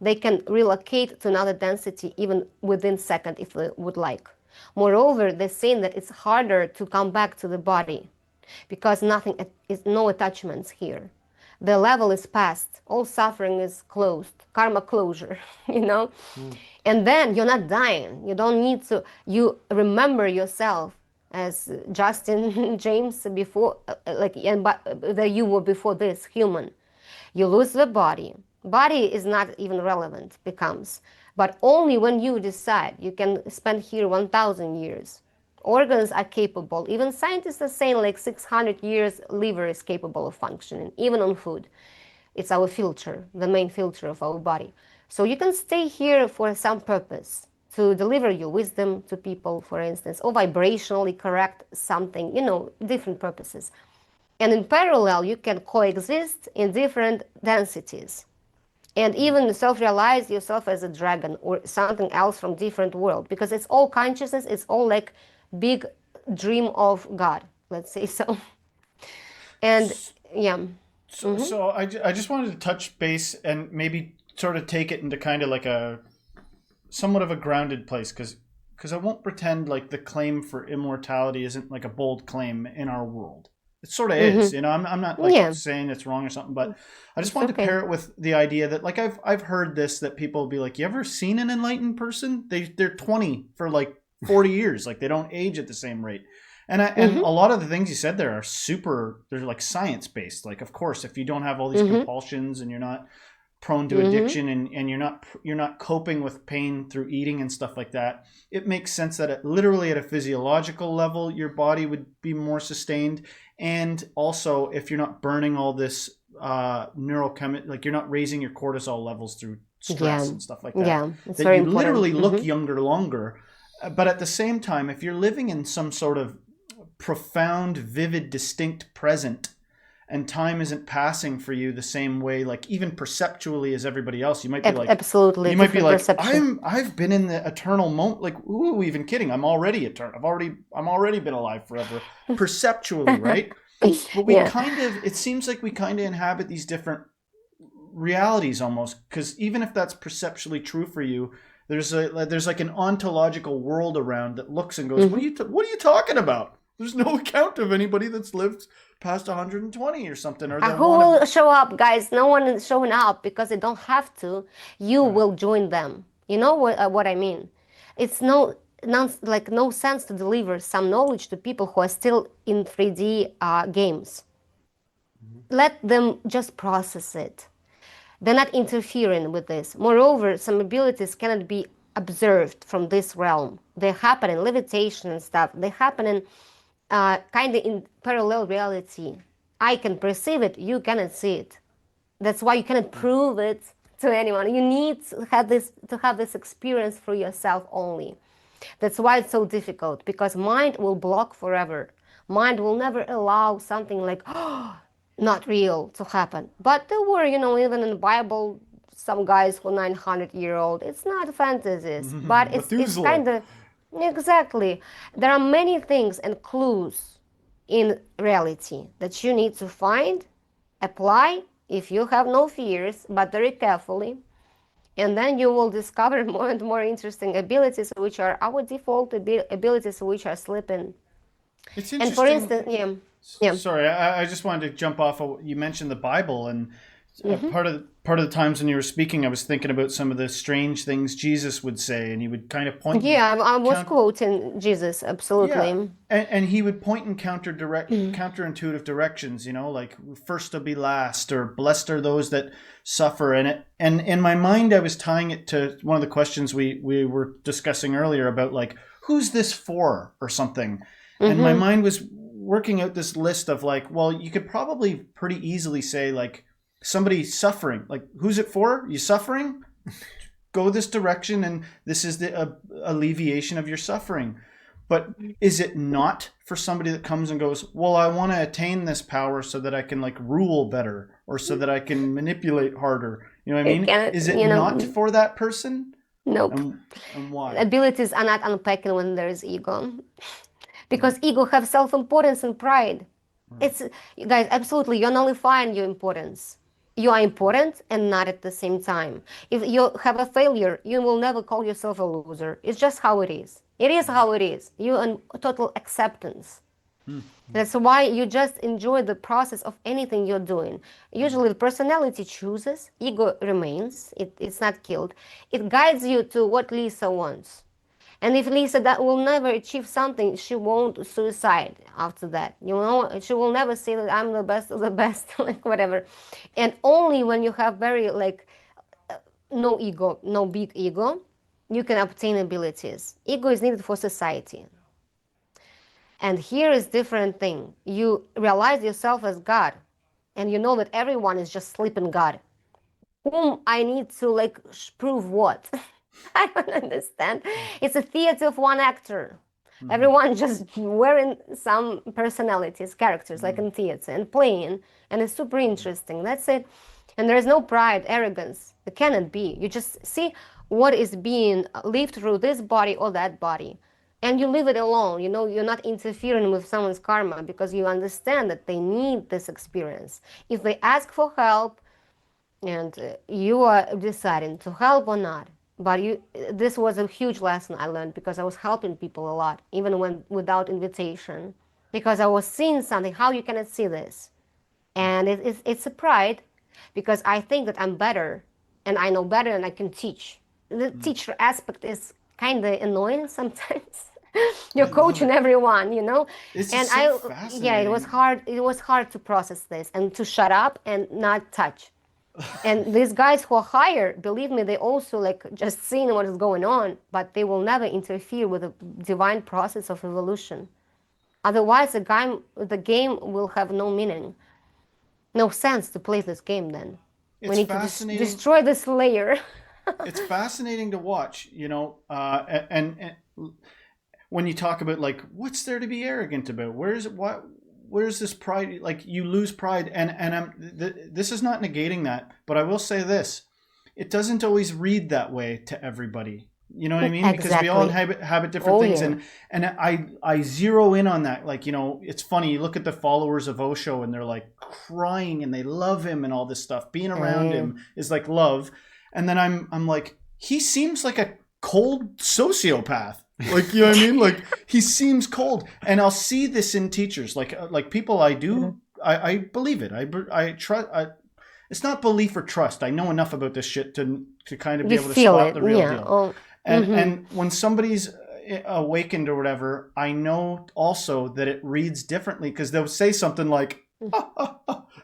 They can relocate to another density even within second if they would like. Moreover, they're saying that it's harder to come back to the body because nothing is no attachments here. The level is past, all suffering is closed, karma closure, you know? And then you're not dying. You don't need to, you remember yourself as Justin James before, that you were before this human. You lose the body. Body is not even relevant, becomes. But only when you decide you can spend here 1,000 years. Organs are capable. Even scientists are saying like 600 years liver is capable of functioning, even on food. It's our filter, the main filter of our body. So you can stay here for some purpose, to deliver your wisdom to people, for instance, or vibrationally correct something, different purposes. And in parallel, you can coexist in different densities and even self-realize yourself as a dragon or something else from different world, because it's all consciousness. It's all like big dream of God, let's say so. And yeah. so I just wanted to touch base and maybe sort of take it into kind of like a somewhat of a grounded place because I won't pretend like the claim for immortality isn't like a bold claim in our world. It sort of is, I'm not like Yeah. saying it's wrong or something, but I just It's wanted okay. to pair it with the idea that like I've heard this, that people will be like, you ever seen an enlightened person? They're 20 for like 40 years, like they don't age at the same rate. And a lot of the things you said there are they're like science based. Like, of course, if you don't have all these compulsions and you're not prone to addiction and you're not coping with pain through eating and stuff like that, it makes sense that literally at a physiological level your body would be more sustained. And also if you're not burning all this neurochemical, like you're not raising your cortisol levels through stress and stuff like that, Yeah, it's that very you important. literally look younger longer. But at the same time, if you're living in some sort of profound, vivid, distinct present, and time isn't passing for you the same way, like even perceptually as everybody else, you might be like, absolutely, you might be like, perception. I've been in the eternal moment. Like, who are we even kidding? I'm already eternal. I'm already been alive forever, perceptually, right? But we it seems like we kind of inhabit these different realities almost, because even if that's perceptually true for you, there's like an ontological world around that looks and goes, what are you talking about? There's no account of anybody that's lived past 120 or something, or Who will show up, guys? No one is showing up because they don't have to. You will join them. You know what I mean? It's no sense to deliver some knowledge to people who are still in 3D games. Let them just process it. They're not interfering with this. Moreover, some abilities cannot be observed from this realm. They happen in levitation and stuff. They happen in kind of in parallel reality. I can perceive it, you cannot see it. That's why you cannot prove it to anyone. You need to have this experience for yourself only. That's why it's so difficult, because mind will block forever. Mind will never allow something like not real to happen. But there were, even in the Bible, some guys who 900-year-old. It's not fantasies, but it's Methuselah. kind of exactly. There are many things and clues in reality that you need to find, apply if you have no fears, but very carefully. And then you will discover more and more interesting abilities, which are our default abilities, which are slipping. It's And for interesting. instance, yeah. Sorry, I just wanted to jump off of, you mentioned the Bible, and Mm-hmm. part of the times when you were speaking, I was thinking about some of the strange things Jesus would say, and he would kind of point and Yeah, I was count. quoting Jesus, Yeah, absolutely. and he would point in counterintuitive directions. Like first to be last, or blessed are those that suffer. And in my mind, I was tying it to one of the questions we were discussing earlier about like who's this for or something. And my Mm-hmm. mind was working out this list of like, well, you could probably pretty easily say like somebody suffering. Like, who's it for? You suffering? Go this direction, and this is the alleviation of your suffering. But is it not for somebody that comes and goes, well, I want to attain this power so that I can like rule better, or so that I can manipulate harder? You know what I It mean? can, Is it not for that person? nope. And why? Abilities are not unpacking when there is ego. Because ego have self-importance and pride. It's, you guys, absolutely, you're nullifying your importance. You are important and not at the same time. If you have a failure, you will never call yourself a loser. It's just how it is. It is how it is. You're in total acceptance. That's why you just enjoy the process of anything you're doing. Usually the personality chooses, ego remains, it's not killed. It guides you to what Lisa wants. And if Lisa that will never achieve something, she won't suicide after that. She will never say that I'm the best of the best, like whatever. And only when you have very like no ego, no big ego, you can obtain abilities. Ego is needed for society. And here is different thing. You realize yourself as God, and you know that everyone is just sleeping God. Whom I need to like prove what? I don't understand. It's a theater of one actor. Everyone just wearing some personalities, characters, like in theater, and playing, and it's super interesting. That's it. And there is no pride, arrogance. It cannot be. You just see what is being lived through this body or that body, and you leave it alone. You're not interfering with someone's karma because you understand that they need this experience. If they ask for help, and you are deciding to help or not. But this was a huge lesson I learned because I was helping people a lot, even when without invitation, because I was seeing something. How you cannot see this? And it's a pride, because I think that I'm better, and I know better, and I can teach. The teacher aspect is kind of annoying sometimes. You're I love coaching it. everyone, It's and just so yeah, it was fascinating. hard. It was hard to process this and to shut up and not touch. And these guys who are higher, believe me, they also like just seeing what is going on, but they will never interfere with the divine process of evolution. Otherwise, the game will have no meaning, no sense to play this game. Then we It's need to fascinating. destroy this layer. It's fascinating to watch, and when you talk about like what's there to be arrogant about, where's this pride, like you lose pride, and this is not negating that, but I will say this: it doesn't always read that way to everybody. You know what I mean? Because we all Exactly. inhabit different Oh things, yeah. and I zero in on that. Like, it's funny. You look at the followers of Osho, and they're like crying, and they love him, and all this stuff. Being around Mm. him is like love, and then I'm like, he seems like a cold sociopath. Like, you know what I mean? Like, he seems cold, and I'll see this in teachers, like people I do. I believe it. I trust. It's not belief or trust. I know enough about this shit to kind of be You able to feel spot it, the real yeah. deal. Oh. And when somebody's awakened or whatever, I know also that it reads differently, because they'll say something like,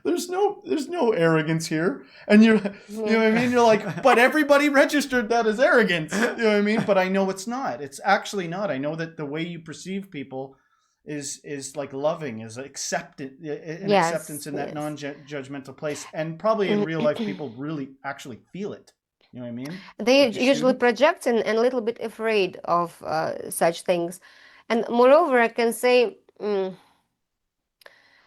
there's no arrogance here, and you know what I mean? You're like, but everybody registered that as arrogance. You know what I mean? But I know it's not. It's actually not. I know that the way you perceive people is like loving, is acceptance Yes, in that yes. non-judgmental place, and probably in real life people really actually feel it. You know what I mean? They Like your usually students. project and a little bit afraid of such things. And moreover, I can say,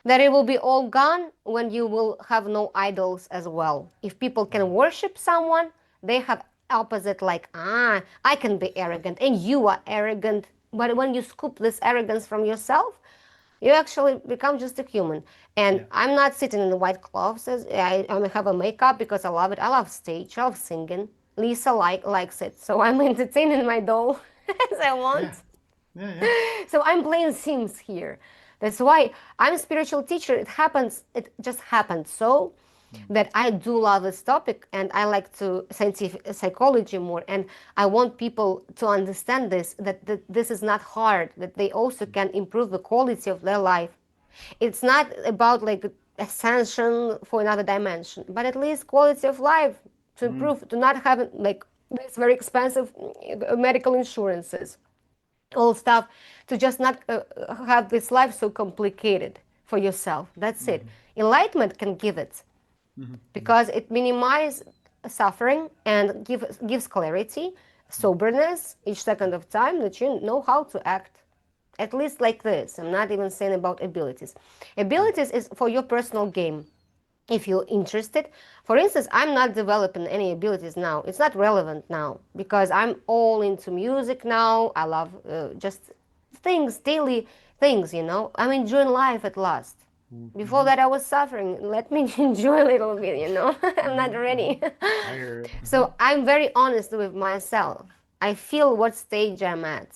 that it will be all gone when you will have no idols as well. If people can worship someone, they have opposite, like, I can be arrogant and you are arrogant. But when you scoop this arrogance from yourself, you actually become just a human. And I'm not sitting in the white clothes. I have a makeup because I love it. I love stage. I love singing. Lisa likes it, so I'm entertaining my doll as I want. Yeah. So I'm playing Sims here. That's why I'm a spiritual teacher. It just happened so that I do love this topic, and I like to scientific psychology more, and I want people to understand that this is not hard, that they also can improve the quality of their life. It's not about like ascension for another dimension, but at least quality of life to improve, to not have like these very expensive medical insurances, all stuff, to just not have this life so complicated for yourself. That's it. Enlightenment can give it because it minimizes suffering and gives clarity, soberness each second of time, that you know how to act. At least like this. I'm not even saying about abilities. Abilities is for your personal game. If you're interested, for instance, I'm not developing any abilities now. It's not relevant now because I'm all into music now. I love just things, daily things, you know. I'm enjoying life at last. Before that, I was suffering. Let me enjoy a little bit, you know. I'm not ready. I hear it. So I'm very honest with myself. I feel what stage I'm at.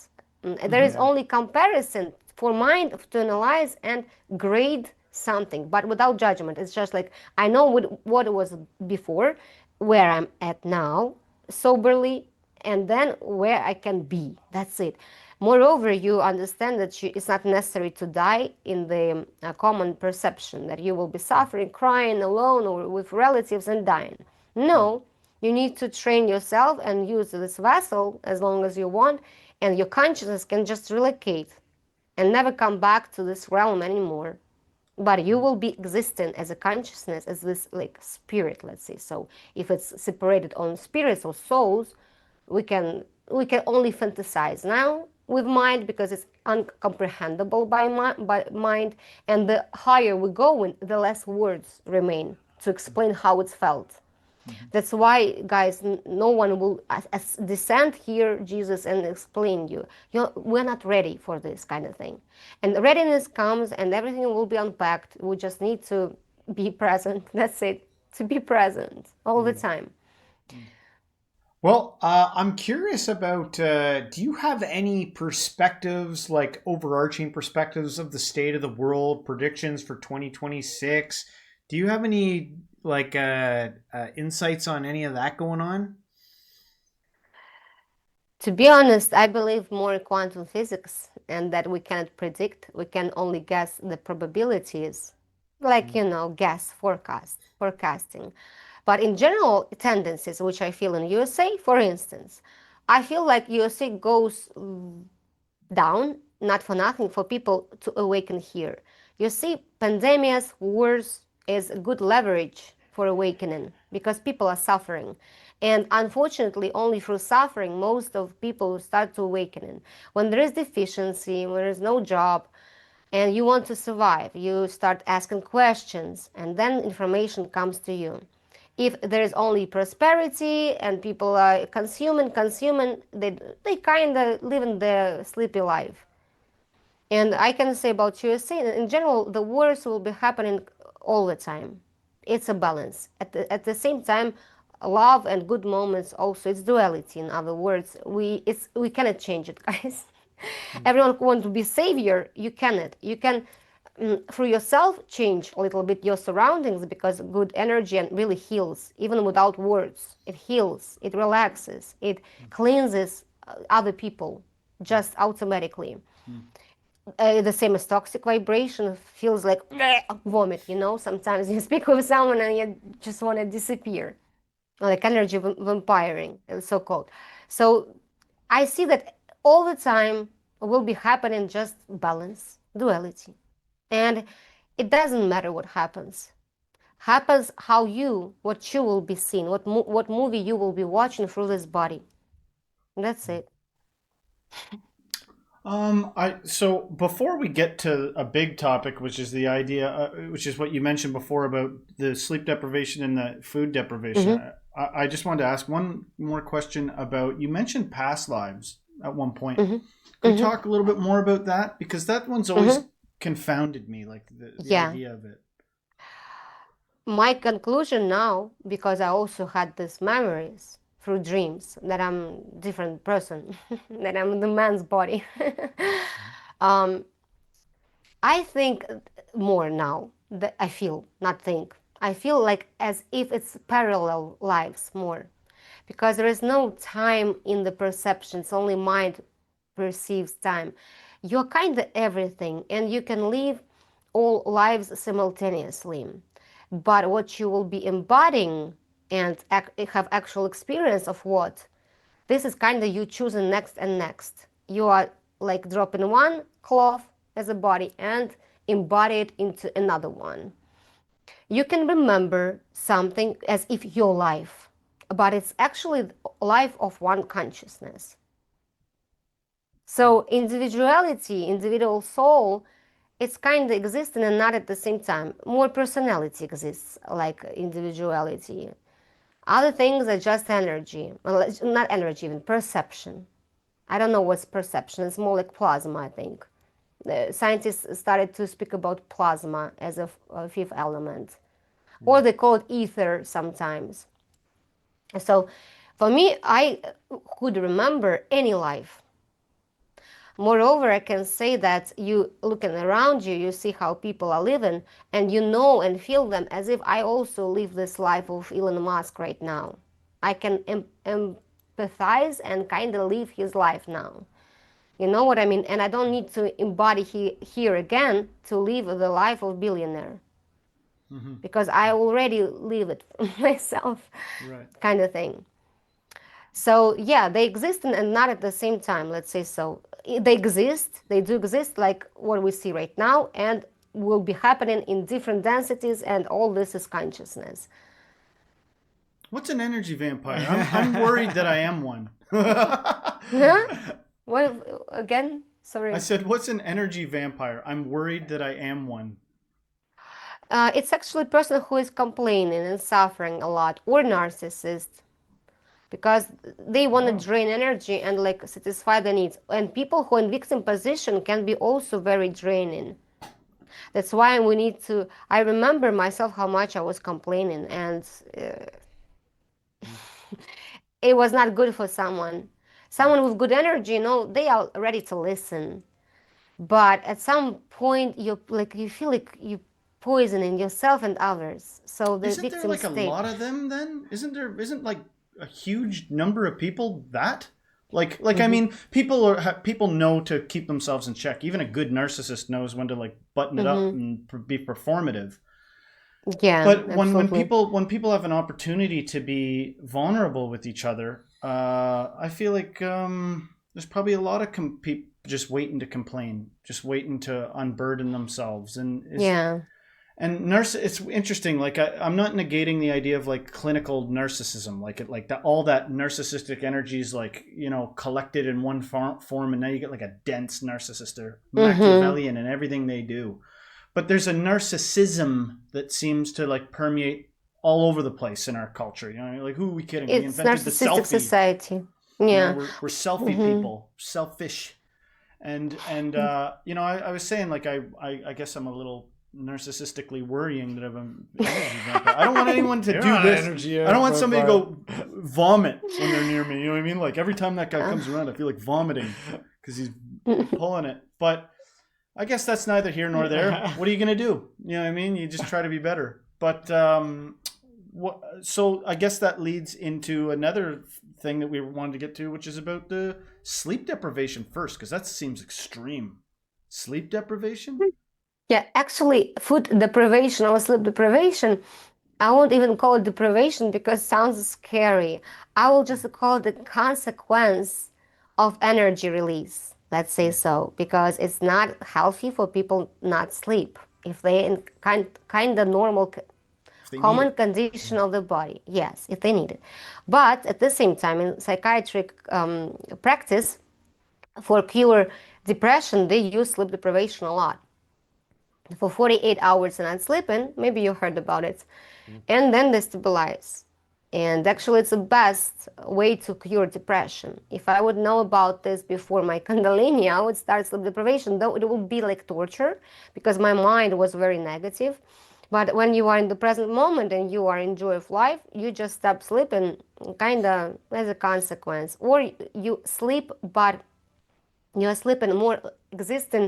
There is only comparison for mind to analyze and grade something, but without judgment. It's just like I know what it was before, where I'm at now, soberly, and then where I can be. That's it. Moreover, you understand that it's not necessary to die in the common perception that you will be suffering, crying alone or with relatives and dying. No, you need to train yourself and use this vessel as long as you want, and your consciousness can just relocate and never come back to this realm anymore. But you will be existing as a consciousness, as this like spirit, let's say. So if it's separated on spirits or souls, we can only fantasize now with mind because it's uncomprehendable by mind, and the higher we go in, the less words remain to explain how it's felt. That's why, guys, no one will descend here, Jesus, and explain you. We're not ready for this kind of thing. And the readiness comes and everything will be unpacked. We just need to be present. That's it. To be present all the time. Well, I'm curious about, do you have any perspectives, like overarching perspectives of the state of the world, predictions for 2026? Do you have any like insights on any of that going on? To be honest, I believe more in quantum physics and that we cannot predict. We can only guess the probabilities, like, guess, forecasting. But in general tendencies, which I feel in USA, for instance, I feel like USA goes down, not for nothing, for people to awaken here. You see, pandemics, wars is a good leverage for awakening because people are suffering. And unfortunately, only through suffering, most of people start to awakening. When there is deficiency, when there is no job, and you want to survive, you start asking questions, and then information comes to you. If there is only prosperity and people are consuming, they kind of live in their sleepy life. And I can say about USA, in general, the wars will be happening all the time. It's a balance. At the same time, love and good moments also, it's duality. In other words, we cannot change it, guys. Everyone wants to be savior. You cannot. You can, through yourself, change a little bit your surroundings because good energy and really heals, even without words. It heals, it relaxes, it cleanses other people just automatically. The same as toxic vibration feels like vomit, sometimes you speak with someone and you just want to disappear, like energy vampiring, so-called. So I see that all the time will be happening, just balance, duality. And it doesn't matter what happens how what you will be seeing, what movie you will be watching through this body. That's it. So before we get to a big topic, which is the idea, which is what you mentioned before about the sleep deprivation and the food deprivation, Mm-hmm. I just wanted to ask one more question about, you mentioned past lives at one point. Mm-hmm. Could you Mm-hmm. talk a little bit more about that? Because that one's always Mm-hmm. confounded me, like the Yeah. idea of it. My conclusion now, because I also had these memories through dreams that I'm different person, that I'm the man's body. um, I think more now that I feel, not think. I feel like as if it's parallel lives more, because there is no time in the perceptions, only mind perceives time. You're kind of everything, and you can live all lives simultaneously. But what you will be embodying and have actual experience of what, this is kind of you choosing next and next. You are like dropping one cloth as a body and embody it into another one. You can remember something as if your life, but it's actually life of one consciousness. So individuality, individual soul, it's kind of existing and not at the same time. More personality exists like individuality. Other things are just energy. Well, not energy, even perception. I don't know what's perception. It's more like plasma, I think. The scientists started to speak about plasma as a fifth element, or Right. they call it ether sometimes. So for me, I could remember any life. Moreover, I can say that you looking around you, you see how people are living, and you know and feel them as if I also live this life of Elon Musk right now. I can empathize and kind of live his life now. You know what I mean? And I don't need to embody here again to live the life of billionaire Mm-hmm. because I already live it myself, Right. kind of thing. So yeah, they exist and not at the same time, let's say so. They exist, they do exist like what we see right now and will be happening in different densities and all this is consciousness. What's an energy vampire? I'm worried that I am one. Huh? What again? I Sorry. said, what's an energy vampire? I'm worried that I am one. It's actually a person who is complaining and suffering a lot or narcissist because they want to Oh. drain energy and like satisfy the needs. And people who are in victim position can be also very draining. That's why we need to. I remember myself how much I was complaining, and it was not good for someone. Someone with good energy, they are ready to listen. But at some point, you feel like you poisoning yourself and others. So the Isn't there victim like a state. lot of them then? Isn't like a huge number of people that? I Mm-hmm. mean, people know to keep themselves in check. Even a good narcissist knows when to like button it up Mm-hmm. and be performative. Yeah, But absolutely. when people have an opportunity to be vulnerable with each other, I feel like there's probably a lot of just waiting to complain, just waiting to unburden themselves, Yeah. it's interesting. Like I'm not negating the idea of like clinical narcissism, like it, like that all that narcissistic energy is like collected in one form, and now you get like a dense narcissist or Mm-hmm. Machiavellian in everything they do. But there's a narcissism that seems to like permeate all over the place in our culture. Like who are we kidding? We It's invented the narcissistic selfie. society. Yeah. We're selfie Mm-hmm. people, selfish, and I was saying like I guess I'm a little narcissistically worrying that I'm an energy vampire. I don't want anyone to You're do not an this. energy I don't want somebody to vampire. go vomit when they're near me. You know what I mean? Like every time that guy comes around, I feel like vomiting because he's pulling it. But I guess that's neither here nor there. What are you gonna do? You know what I mean? You just try to be better. But so I guess that leads into another thing that we wanted to get to, which is about the sleep deprivation first, because that seems extreme. Sleep deprivation? Yeah, actually, food deprivation or sleep deprivation, I won't even call it deprivation because it sounds scary. I will just call it the consequence of energy release, let's say so, because it's not healthy for people not sleep if they in kind of normal If they need common it. condition of the body. Yes, if they need it. But at the same time, in psychiatric practice, for cure depression, they use sleep deprivation a lot. For 48 hours and not sleeping, maybe you heard about it, and then they stabilize. And actually, it's the best way to cure depression. If I would know about this before my Kundalini, I would start sleep deprivation, though it would be like torture because my mind was very negative. But when you are in the present moment and you are in joy of life, you just stop sleeping kind of as a consequence. Or you sleep, but you're sleeping more existing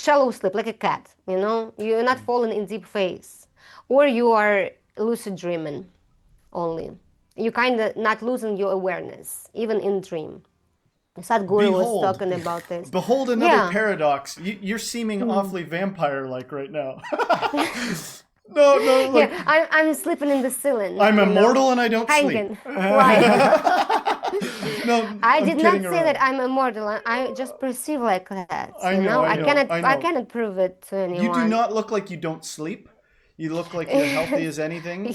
shallow sleep, like a cat, you know? You're not falling in deep phase. Or you are lucid dreaming only. You kind of not losing your awareness, even in dream. Sadhguru was Behold. talking about this. Behold another Yeah. paradox. You're seeming awfully vampire-like right now. No, like Yeah, I'm sleeping in the ceiling. I'm you know, immortal and I don't hanging. sleep. Right. No, I I'm did not kidding say around. that I'm immortal. I just perceive like that. I You know, know, I I know, cannot. I I know. cannot prove it to anyone. You do not look like you don't sleep. You look like you're healthy as anything,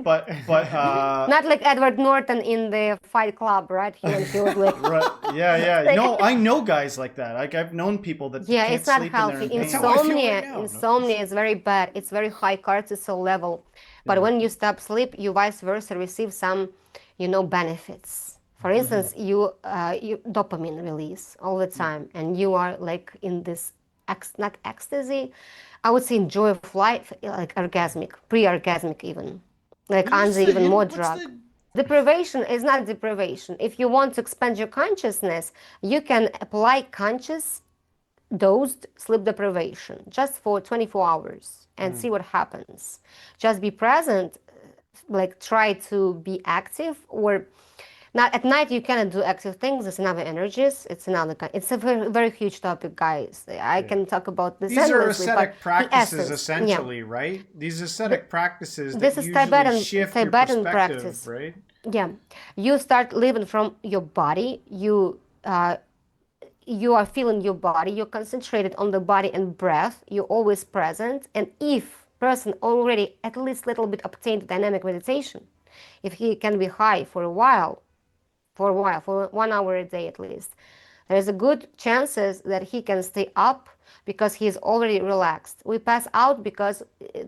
but Not like Edward Norton in the Fight Club, right? When he was like, right, yeah. No, I know guys like that. Like I've known people that yeah, can't it's not sleep and they're healthy. in pain. That's how I feel right now. Insomnia is very bad. It's very high cortisol level. But when you stop sleep, you vice versa receive some, benefits. For instance, you dopamine release all the time, and you are like in this not ecstasy, I would say joy of life, like orgasmic, pre-orgasmic even, like on the even more drug. Deprivation is not deprivation. If you want to expand your consciousness, you can apply conscious dosed sleep deprivation just for 24 hours and see what happens. Just be present, like try to be active, or not at night you cannot do active things. It's another energies. It's a very, very huge topic, guys. I can talk about this These are endlessly, but ascetic the practices, essence, essentially, right? These ascetic practices that this is usually shift your Tibetan perspective, practice. right? Yeah, you start living from your body. You are feeling your body. You're concentrated on the body and breath. You're always present. And if person already at least little bit obtained dynamic meditation, if he can be high for a while, for 1 hour a day at least, there is a good chances that he can stay up because he is already relaxed. We pass out because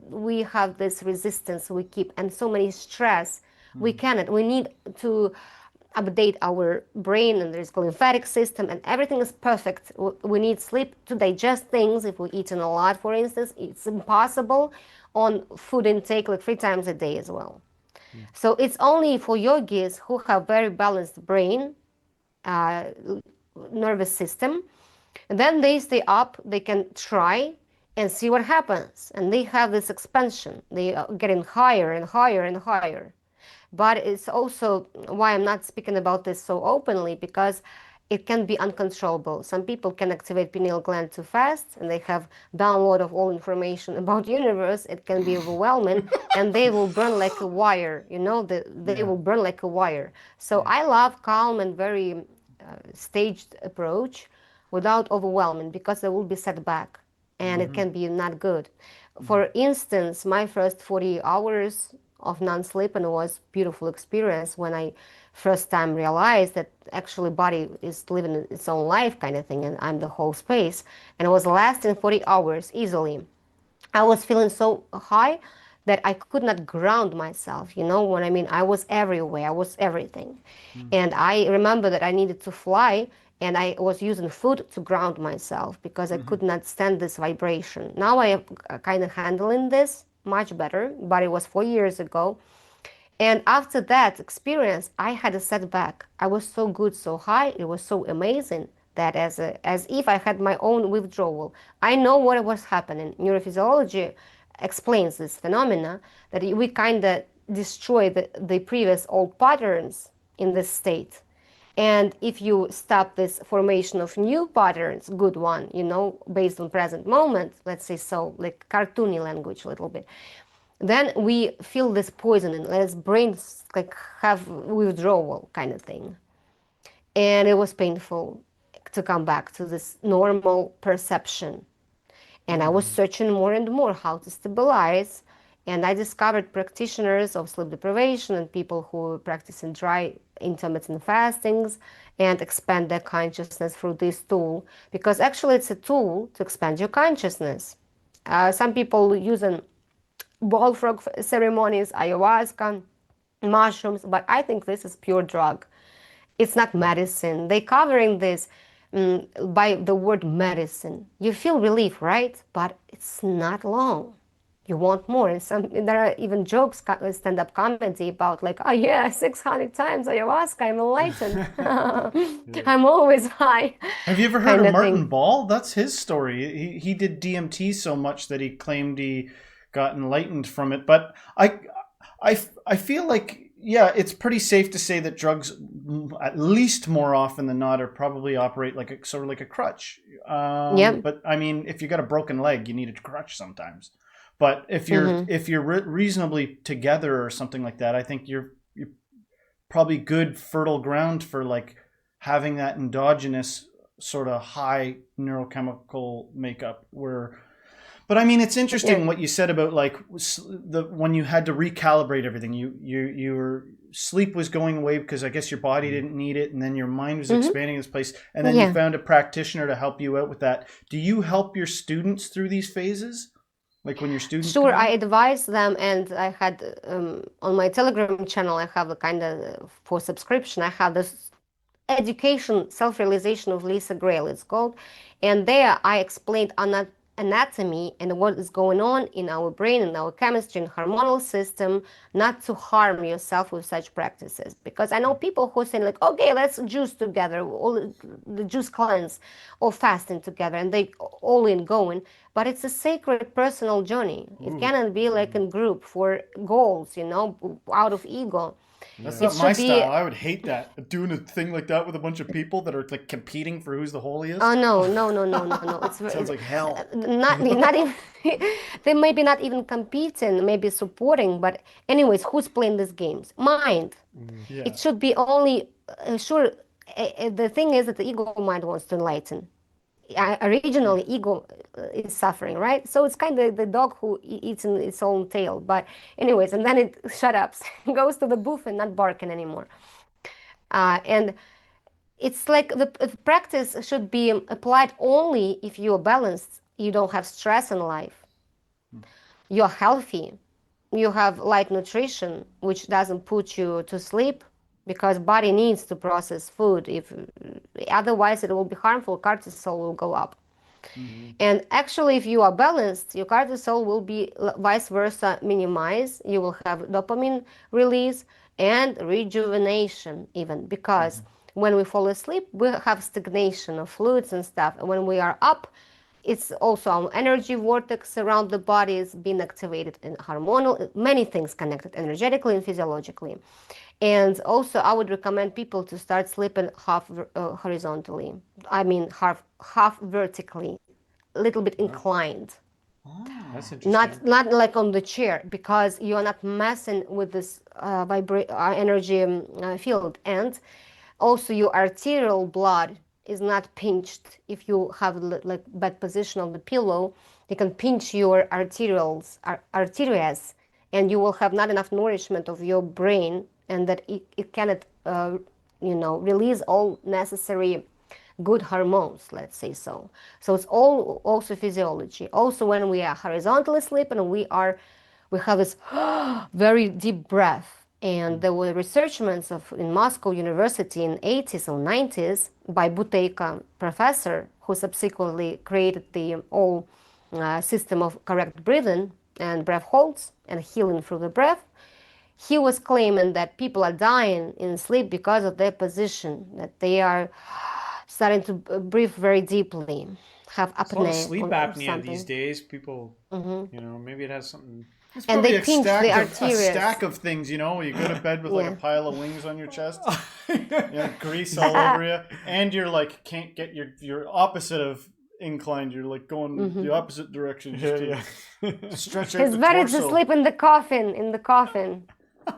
we have this resistance we keep and so many stress. We cannot. We need to update our brain and there's lymphatic system and everything is perfect. We need sleep to digest things. If we eat a lot, for instance, it's impossible on food intake like 3 times a day as well. So it's only for yogis who have very balanced brain, uh, nervous system. And then they stay up, they can try and see what happens. And they have this expansion. They are getting higher and higher and higher. But it's also why I'm not speaking about this so openly, because it can be uncontrollable. Some people can activate pineal gland too fast and they have download of all information about universe. It can be overwhelming and they will burn like a wire, they will burn like a wire. So I love calm and very staged approach without overwhelming, because there will be setback and it can be not good. For instance, my first 40 hours of non-sleeping was beautiful experience when I first time realized that actually body is living its own life kind of thing and I'm the whole space, and it was lasting 40 hours easily. I was feeling so high that I could not ground myself, what I mean? I was everywhere, I was everything. And I remember that I needed to fly and I was using food to ground myself because I could not stand this vibration. Now I am kind of handling this much better, but it was 4 years ago. And after that experience, I had a setback. I was so good, so high, it was so amazing that as if I had my own withdrawal. I know what was happening. Neurophysiology explains this phenomena that we kind of destroy the previous old patterns in this state. And if you stop this formation of new patterns, good one, based on present moment, let's say so, like cartoony language a little bit, then we feel this poisoning. Let's brains like have withdrawal kind of thing. And it was painful to come back to this normal perception. And I was searching more and more how to stabilize And I discovered practitioners of sleep deprivation and people who practice in dry intermittent fastings and expand their consciousness through this tool, because actually it's a tool to expand your consciousness. Some people using bullfrog ceremonies, ayahuasca, mushrooms, but I think this is pure drug. It's not medicine. They covering this by the word medicine. You feel relief, right? But it's not long. You want more. And there are even jokes, stand-up comedy about like, oh yeah, 600 times ayahuasca, I'm enlightened. I'm always high. Have you ever heard kind of Martin thing. Ball? That's his story. He did DMT so much that he claimed he got enlightened from it. But I feel like, yeah, it's pretty safe to say that drugs, at least more often than not, are probably operate like a sort of like a crutch. Yep. But I mean, if you got a broken leg, you need a crutch sometimes. But if you're reasonably together or something like that, I think you're probably good fertile ground for like having that endogenous sort of high neurochemical makeup where. But I mean, it's interesting what you said about like when you had to recalibrate everything. Your sleep was going away because I guess your body didn't need it, and then your mind was expanding this place, and then you found a practitioner to help you out with that. Do you help your students through these phases? Like when your students Sure, come I in? advise them, and I had on my Telegram channel, I have a kind of for subscription, I have this education, self-realization of Lisa Grail, it's called. And there I explained anatomy and what is going on in our brain and our chemistry and hormonal system, not to harm yourself with such practices. Because I know people who say like, okay, let's juice together, all the juice cleanse or fasting together, and they all in going. But it's a sacred personal journey. It cannot be like in group for goals, out of ego. That's It not my should be. style. I would hate that. Doing a thing like that with a bunch of people that are like competing for who's the Oh holiest. no, no, no, no, no, no! Sounds like hell. Not even. They maybe not even competing, maybe supporting. But anyways, who's playing these games? Mind. Yeah. It should be only sure. The thing is that the ego mind wants to enlighten. Originally, ego is suffering, right? So it's kind of the dog who eats in its own tail. But anyways, and then it shut up, goes to the booth and not barking anymore. And it's like the practice should be applied only if you are balanced, you don't have stress in life, you're healthy, you have light nutrition, which doesn't put you to sleep because body needs to process food. If otherwise, it will be harmful. Cortisol will go up. And actually, if you are balanced, your cortisol will be vice versa minimized. You will have dopamine release and rejuvenation even because when we fall asleep, we have stagnation of fluids and stuff. And when we are up, it's also our energy vortex around the body is being activated and hormonal, many things connected energetically and physiologically. And also, I would recommend people to start sleeping half horizontally. I mean, half vertically, a little bit inclined. That's interesting. Not like on the chair, because you are not messing with this energy field. And also, your arterial blood is not pinched. If you have like bad position of the pillow, you can pinch your arteries, and you will have not enough nourishment of your brain, and that it cannot, release all necessary good hormones, let's say so. So it's all also physiology. Also, when we are horizontally sleeping, we have this very deep breath. And there were researchments in Moscow University in 80s or 90s by Buteyko professor, who subsequently created the whole system of correct breathing and breath holds and healing through the breath. He was claiming that people are dying in sleep because of their position, that they are starting to breathe very deeply, have There's a lot of apnea sleep or apnea something. these days. People, maybe it has something. It's And probably they pinch the a arteries. stack of things, you go to bed with like a Yeah. pile of wings on your chest, grease all over you, and you're like can't get your opposite of inclined. You're like going the opposite direction just to stretch out He's the better torso. to sleep in the coffin,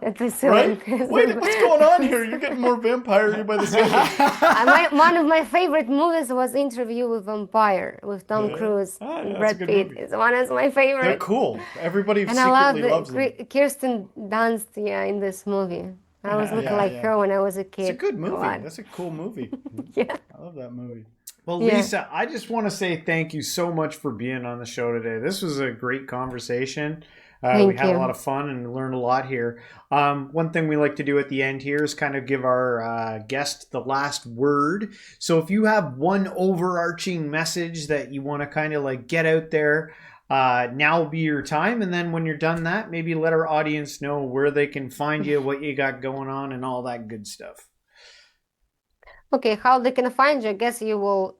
At least Right? Wait, what's going on here? You're getting more vampire by the second. One of my favorite movies was Interview with Vampire with Tom Cruise Ah, and that's a Brad good Pitt. movie. It's one of my They're favorite. cool. Everybody And I love secretly loves them. Kirsten Dunst, in this movie. I was looking like her when I was a kid. It's a good movie. lot. That's a cool movie. Yeah. I love that movie. Well, Yeah. Lisa, I just want to say thank you so much for being on the show today. This was a great conversation. We Thank had a you. lot of fun and learned a lot here. One thing we like to do at the end here is kind of give our guest the last word. So if you have one overarching message that you want to kind of like get out there, now will be your time. And then when you're done that, maybe let our audience know where they can find you, what you got going on, and all that good stuff. Okay, how they can find you? I guess you will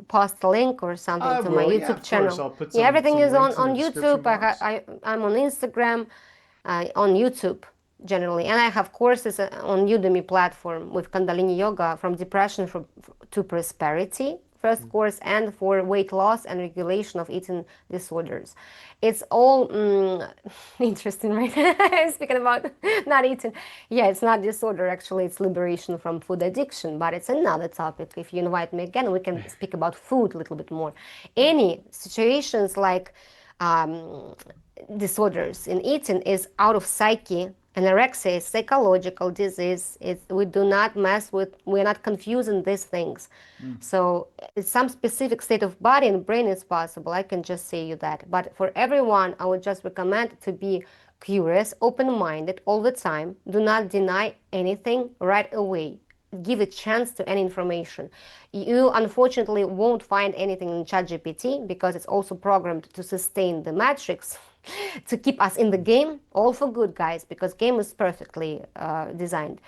post a link or something to my YouTube of channel. course. I'll put Yeah, everything some is on, links in on the description YouTube. box. I'm on Instagram, on YouTube generally. And I have courses on Udemy platform with Kundalini Yoga from depression to prosperity, first course, and for weight loss and regulation of eating disorders. It's all interesting, right? Speaking about not eating. Yeah, it's not disorder, actually. It's liberation from food addiction, but it's another topic. If you invite me again, we can speak about food a little bit more. Any situations like disorders in eating is out of psyche. Anorexia is psychological disease. We do not mess with, we're not confusing these things. So it's some specific state of body and brain is possible. I can just say you that. But for everyone, I would just recommend to be curious, open-minded all the time. Do not deny anything right away. Give a chance to any information. You unfortunately won't find anything in ChatGPT because it's also programmed to sustain the matrix, to keep us in the game. All for good, guys, because game is perfectly designed.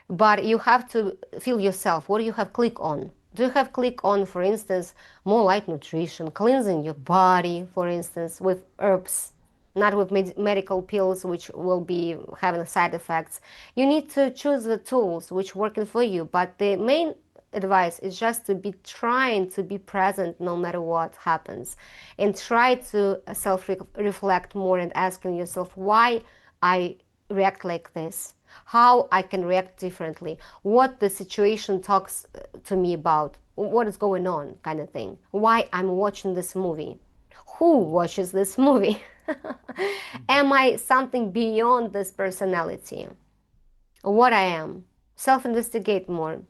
But you have to feel yourself. What do you have click on? Do you have click on, for instance, more light nutrition, cleansing your body, for instance, with herbs, not with medical pills, which will be having side effects. You need to choose the tools which working for you. But the main advice is just to be trying to be present no matter what happens, and try to self-reflect more and asking yourself why I react like this, how I can react differently, what the situation talks to me about, what is going on, kind of thing, why I'm watching this movie, who watches this movie. Am I something beyond this personality? What I am? Self-investigate more.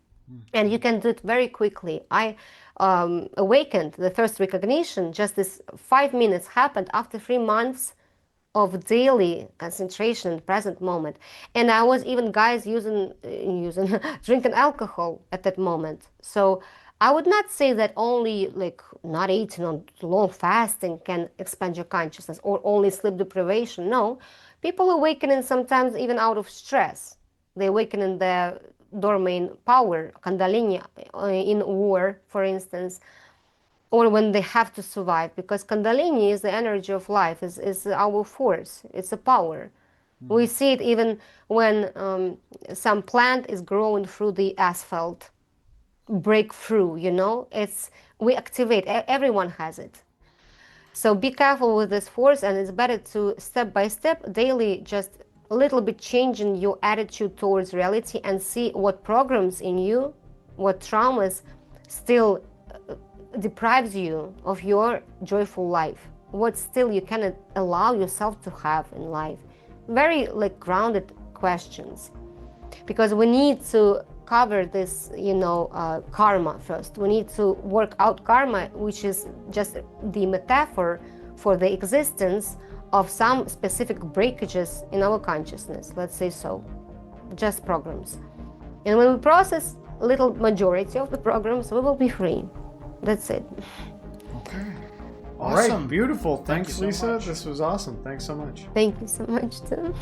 And you can do it very quickly. I awakened the first recognition, just this 5 minutes happened after 3 months of daily concentration in the present moment. And I was even, guys, using drinking alcohol at that moment. So I would not say that only like not eating or long fasting can expand your consciousness, or only sleep deprivation. No, people awakening sometimes even out of stress. They awaken in their domain power, Kundalini, in war, for instance, or when they have to survive, because Kundalini is the energy of life, is our force, it's a power. We see it even when some plant is growing through the asphalt, break through, we activate, everyone has it. So be careful with this force, and it's better to step by step, daily, just a little bit changing your attitude towards reality and see what programs in you, what traumas still deprives you of your joyful life, what still you cannot allow yourself to have in life. Very grounded questions, because we need to cover this, karma first. We need to work out karma, which is just the metaphor for the existence of some specific breakages in our consciousness, let's say so, just programs. And when we process a little majority of the programs, we will be free. That's it. Okay. All Awesome. right, beautiful. Thank Thanks, you so Lisa. much. This was awesome. Thanks so much. Thank you so much, too.